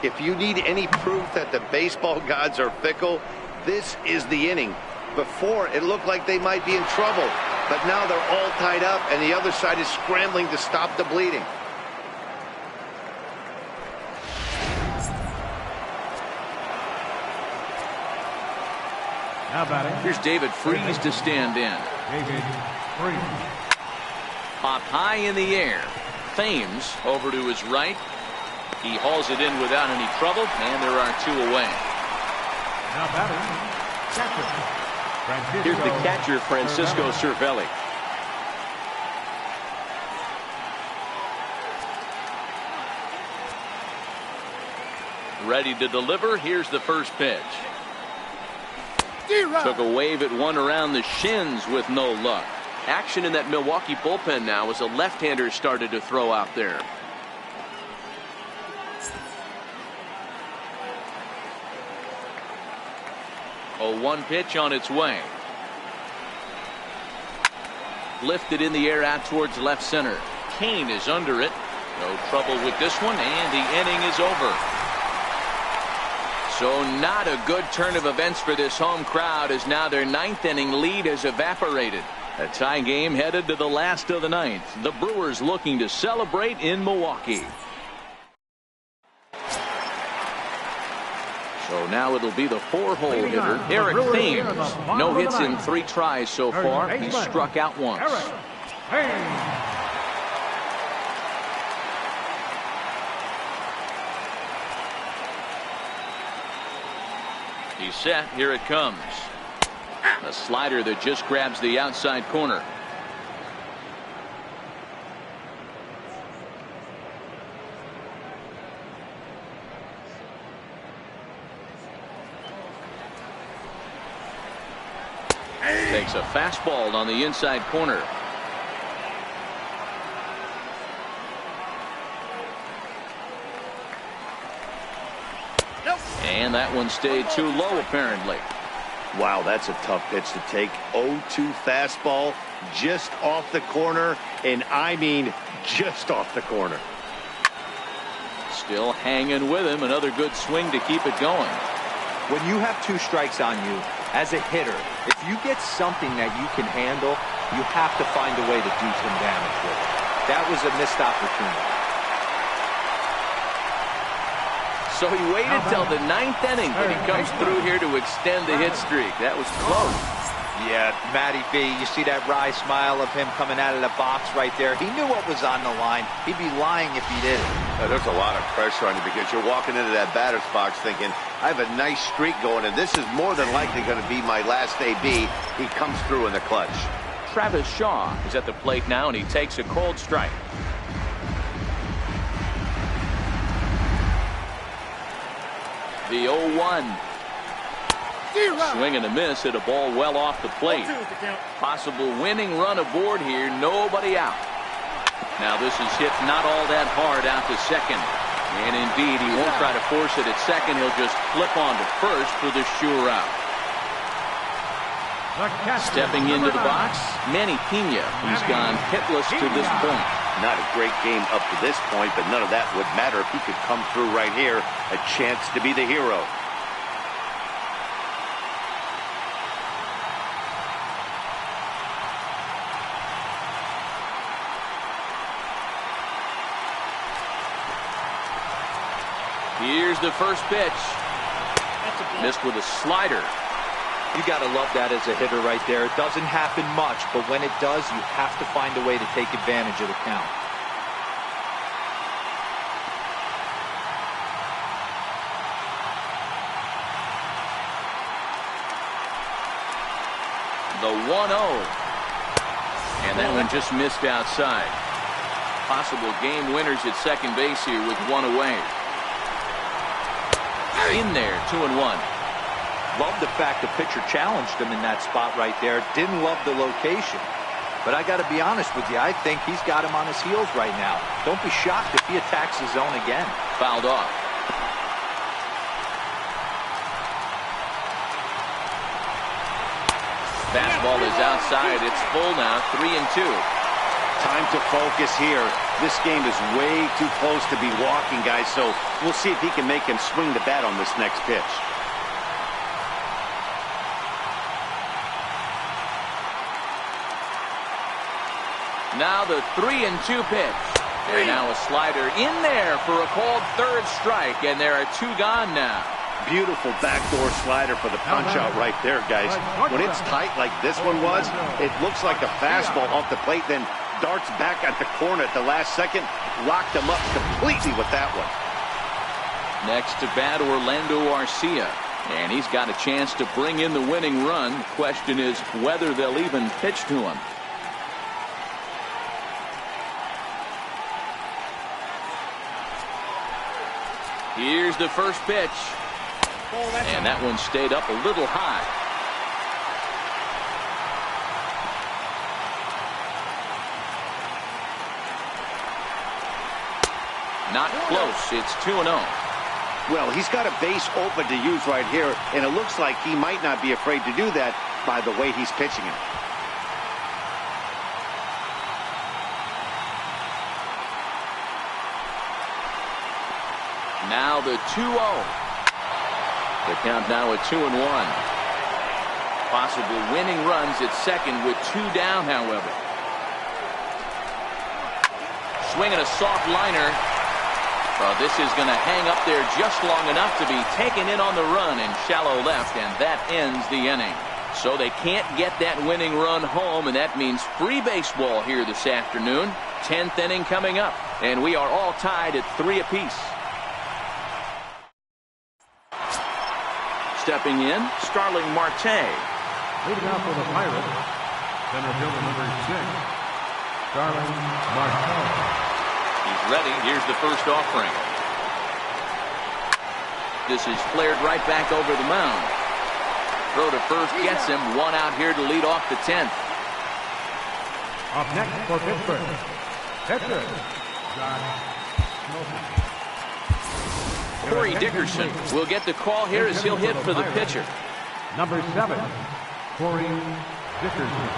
If you need any proof that the baseball gods are fickle, this is the inning. Before, it looked like they might be in trouble, but now they're all tied up and the other side is scrambling to stop the bleeding. How about it? Here's David Freese to stand in. David Freese. Popped high in the air. Thames over to his right. He hauls it in without any trouble, and there are 2 away. Now batting, catcher. Here's the catcher, Francisco Cervelli. Ready to deliver. Here's the first pitch. Took a wave at one around the shins with no luck. Action in that Milwaukee bullpen now as a left-hander started to throw out there. A 1 pitch on its way. Lifted in the air out towards left center. Kane is under it. No trouble with this one, and the inning is over. So not a good turn of events for this home crowd as now their 9th inning lead has evaporated. A tie game headed to the last of the 9th. The Brewers looking to celebrate in Milwaukee. So now it'll be the 4-hole hitter, Eric Thames. No hits in 3 tries so far. He struck out once. He's set. Here it comes. A slider that just grabs the outside corner. takes a fastball on the inside corner. And that one stayed too low, apparently. Wow, that's a tough pitch to take. 0-2 fastball just off the corner, and I mean just off the corner. Still hanging with him. Another good swing to keep it going. When you have 2 strikes on you, as a hitter, if you get something that you can handle, you have to find a way to do some damage with it. That was a missed opportunity. So he waited till the 9th inning, but he comes through here to extend the hit streak. That was close. Yeah, Matty B, you see that wry smile of him coming out of the box right there. He knew what was on the line. He'd be lying if he didn't. There's a lot of pressure on you because you're walking into that batter's box thinking, I have a nice streak going, and this is more than likely going to be my last AB. He comes through in the clutch. Travis Shaw is at the plate now, and he takes a cold strike. The 0-1. Swing and a miss at a ball well off the plate. Possible winning run aboard here. Nobody out. Now this is hit not all that hard out to second. And indeed, he won't try to force it at second. He'll just flip on to first for the sure out. Stepping into the box, Manny Pena. He's gone hitless to this point. Not a great game up to this point, but none of that would matter if he could come through right here. A chance to be the hero. Here's the first pitch. Missed with a slider. You got to love that as a hitter right there. It doesn't happen much, but when it does, you have to find a way to take advantage of the count. The 1-0. And that one just missed outside. Possible game winners at second base here with one away. In there, 2-1. Love the fact the pitcher challenged him in that spot right there. Didn't love the location. But I got to be honest with you, I think he's got him on his heels right now. Don't be shocked if he attacks his zone again. Fouled off. Fastball is outside. It's full now, 3-2. Time to focus here. This game is way too close to be walking, guys, so we'll see if he can make him swing the bat on this next pitch. Now the 3-2 pitch. And now a slider in there for a called third strike, and there are 2 gone now. Beautiful backdoor slider for the punch out right there, guys. When it's tight like this one was, it looks like a fastball off the plate, then darts back at the corner at the last second. Locked him up completely with that one. Next to bat, Orlando Arcia. And he's got a chance to bring in the winning run. The question is whether they'll even pitch to him. Here's the first pitch. And that one stayed up a little high. Not close. It's 2-0. Well, he's got a base open to use right here, and it looks like he might not be afraid to do that by the way he's pitching it. Now the 2-0. The count now at 2-1. Possible winning runs at second with 2 down, however. Swinging a soft liner. Well, this is going to hang up there just long enough to be taken in on the run in shallow left, and that ends the inning. So they can't get that winning run home, and that means free baseball here this afternoon. 10th inning coming up, and we are all tied at 3 apiece. Stepping in, Starling Marte. Leading out for the Pirates, center fielder number 6, Starling Marte. He's ready. Here's the first offering. This is flared right back over the mound. throw to first gets him. One out here to lead off the 10th. Up next for Pittsburgh, pitcher, Josh Smoltz. Corey Dickerson will get the call here as he'll hit for the pitcher. Number 7, Corey Dickerson.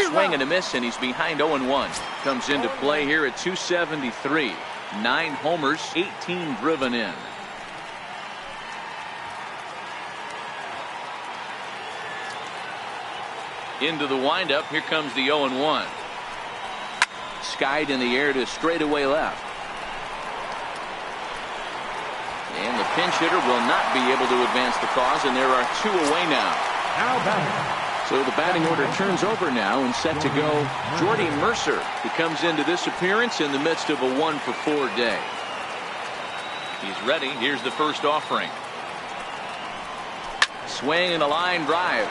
Swing and a miss, and he's behind 0-1. Comes into play here at 273. 9 homers, 18 driven in. Into the windup. Here comes the 0-1. Skied in the air to straightaway left. And the pinch hitter will not be able to advance the cause, and there are 2 away now. Now batting. So the batting order turns over now, and set to go Jordy Mercer, who comes into this appearance in the midst of a 1-for-4 day. He's ready. Here's the first offering. Swing and a line drive.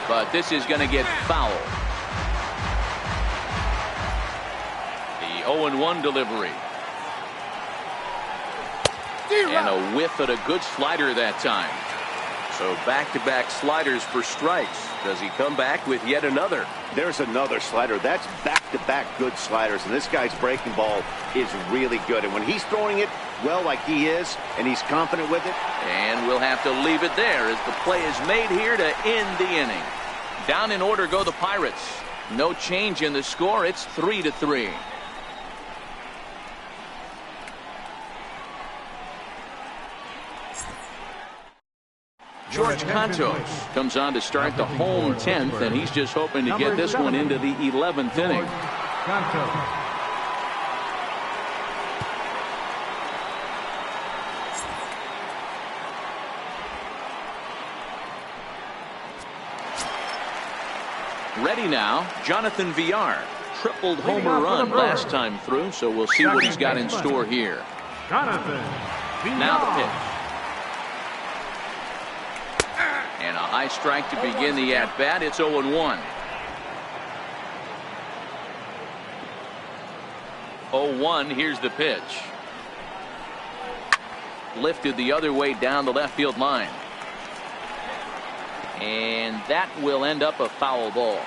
But this is going to get foul. The 0-1 delivery. And a whiff at a good slider that time. So back-to-back sliders for strikes. Does he come back with yet another? There's another slider. That's back-to-back good sliders. And this guy's breaking ball is really good. And when he's throwing it well like he is, and he's confident with it. And we'll have to leave it there as the play is made here to end the inning. Down in order go the Pirates. No change in the score. It's 3-3. George Contos comes on to start the home 10th, and he's just hoping to get this one into the 11th inning. Ready now, Jonathan Villar. Tripled homer run last time through, so we'll see what he's got in store here. Now the pitch. And a high strike to begin the at-bat. It's 0-1. 0-1. Here's the pitch. Lifted the other way down the left field line. And that will end up a foul ball.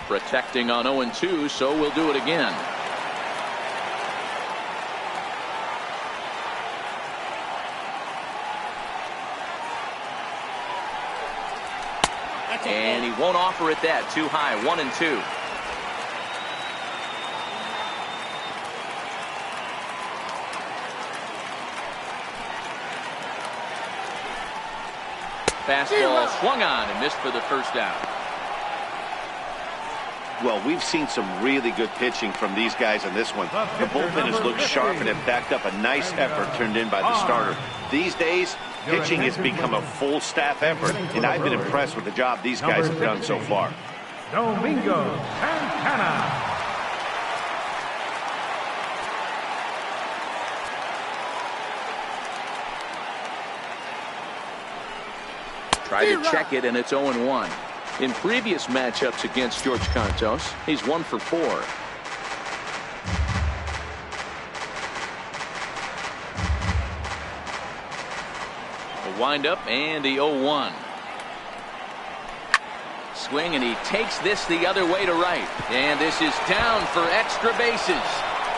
Protecting on 0-2, so we'll do it again. And he won't offer it that. Too high. 1-2. Fastball swung on and missed for the first out. Well, we've seen some really good pitching from these guys in this one. The bullpen has looked sharp and have backed up a nice effort turned in by the starter. These days, pitching has become a full staff effort, and I've been impressed with the job these guys have done so far. Domingo Santana. Tried to check it, and it's 0-1. In previous matchups against George Contos, he's 1-for-4. The windup and the 0-1. Swing, and he takes this the other way to right. And this is down for extra bases.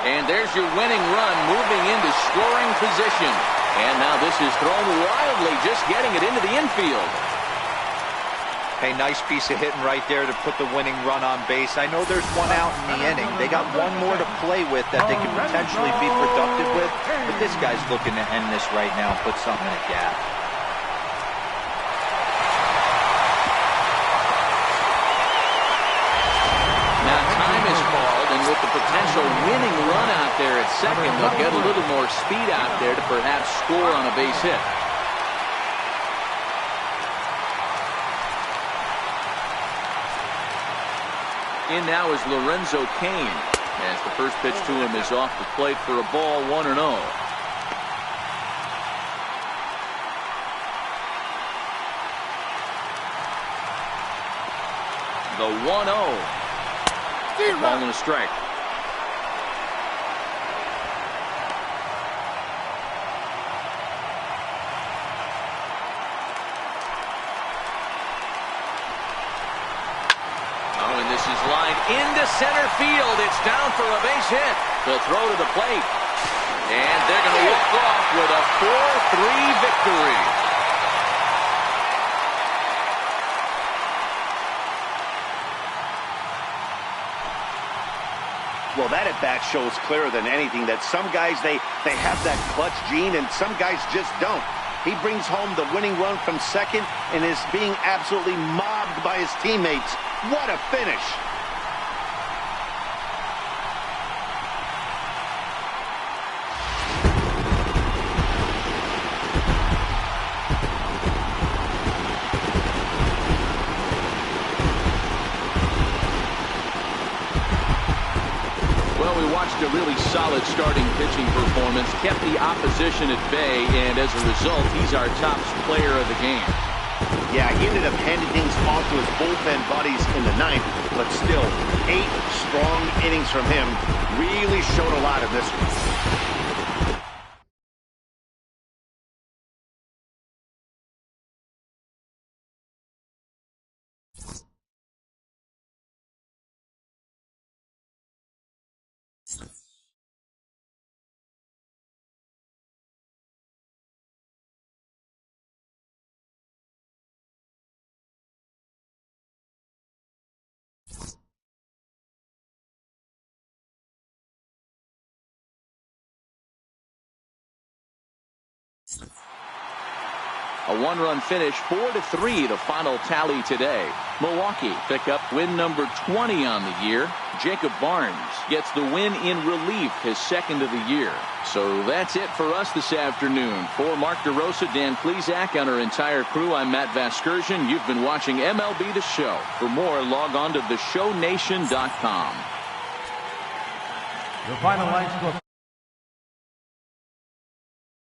And there's your winning run, moving into scoring position. And now this is thrown wildly, just getting it into the infield. Hey, nice piece of hitting right there to put the winning run on base. I know there's one out in the inning. They got one more to play with that they could potentially be productive with. But this guy's looking to end this right now and put something in a gap. Now time is called, and with the potential winning run out there at second, they'll get a little more speed out there to perhaps score on a base hit. In now is Lorenzo Cain, as the first pitch to him is off the plate for a ball, 1-0. The 1-0. Ball and a strike. Oh, and this is lined into center field. It's down for a base hit. The throw to the plate. And they're going to walk off with a 4-3 victory. Well, that at bat shows clearer than anything that some guys, they have that clutch gene and some guys just don't. He brings home the winning run from second and is being absolutely mobbed by his teammates. What a finish. Well, we watched a really solid starting pitching performance, kept the opposition at bay, and as a result, he's our top player of the game. Yeah, he ended up handing things off to his bullpen buddies in the ninth, but still, 8 strong innings from him really showed a lot in this one. A 1-run finish, 4-3, the final tally today. Milwaukee pick up win number 20 on the year. Jacob Barnes gets the win in relief, his second of the year. So that's it for us this afternoon. For Mark DeRosa, Dan Plesac, and our entire crew, I'm Matt Vasgersian. You've been watching MLB The Show. For more, log on to theshownation.com. The final line score.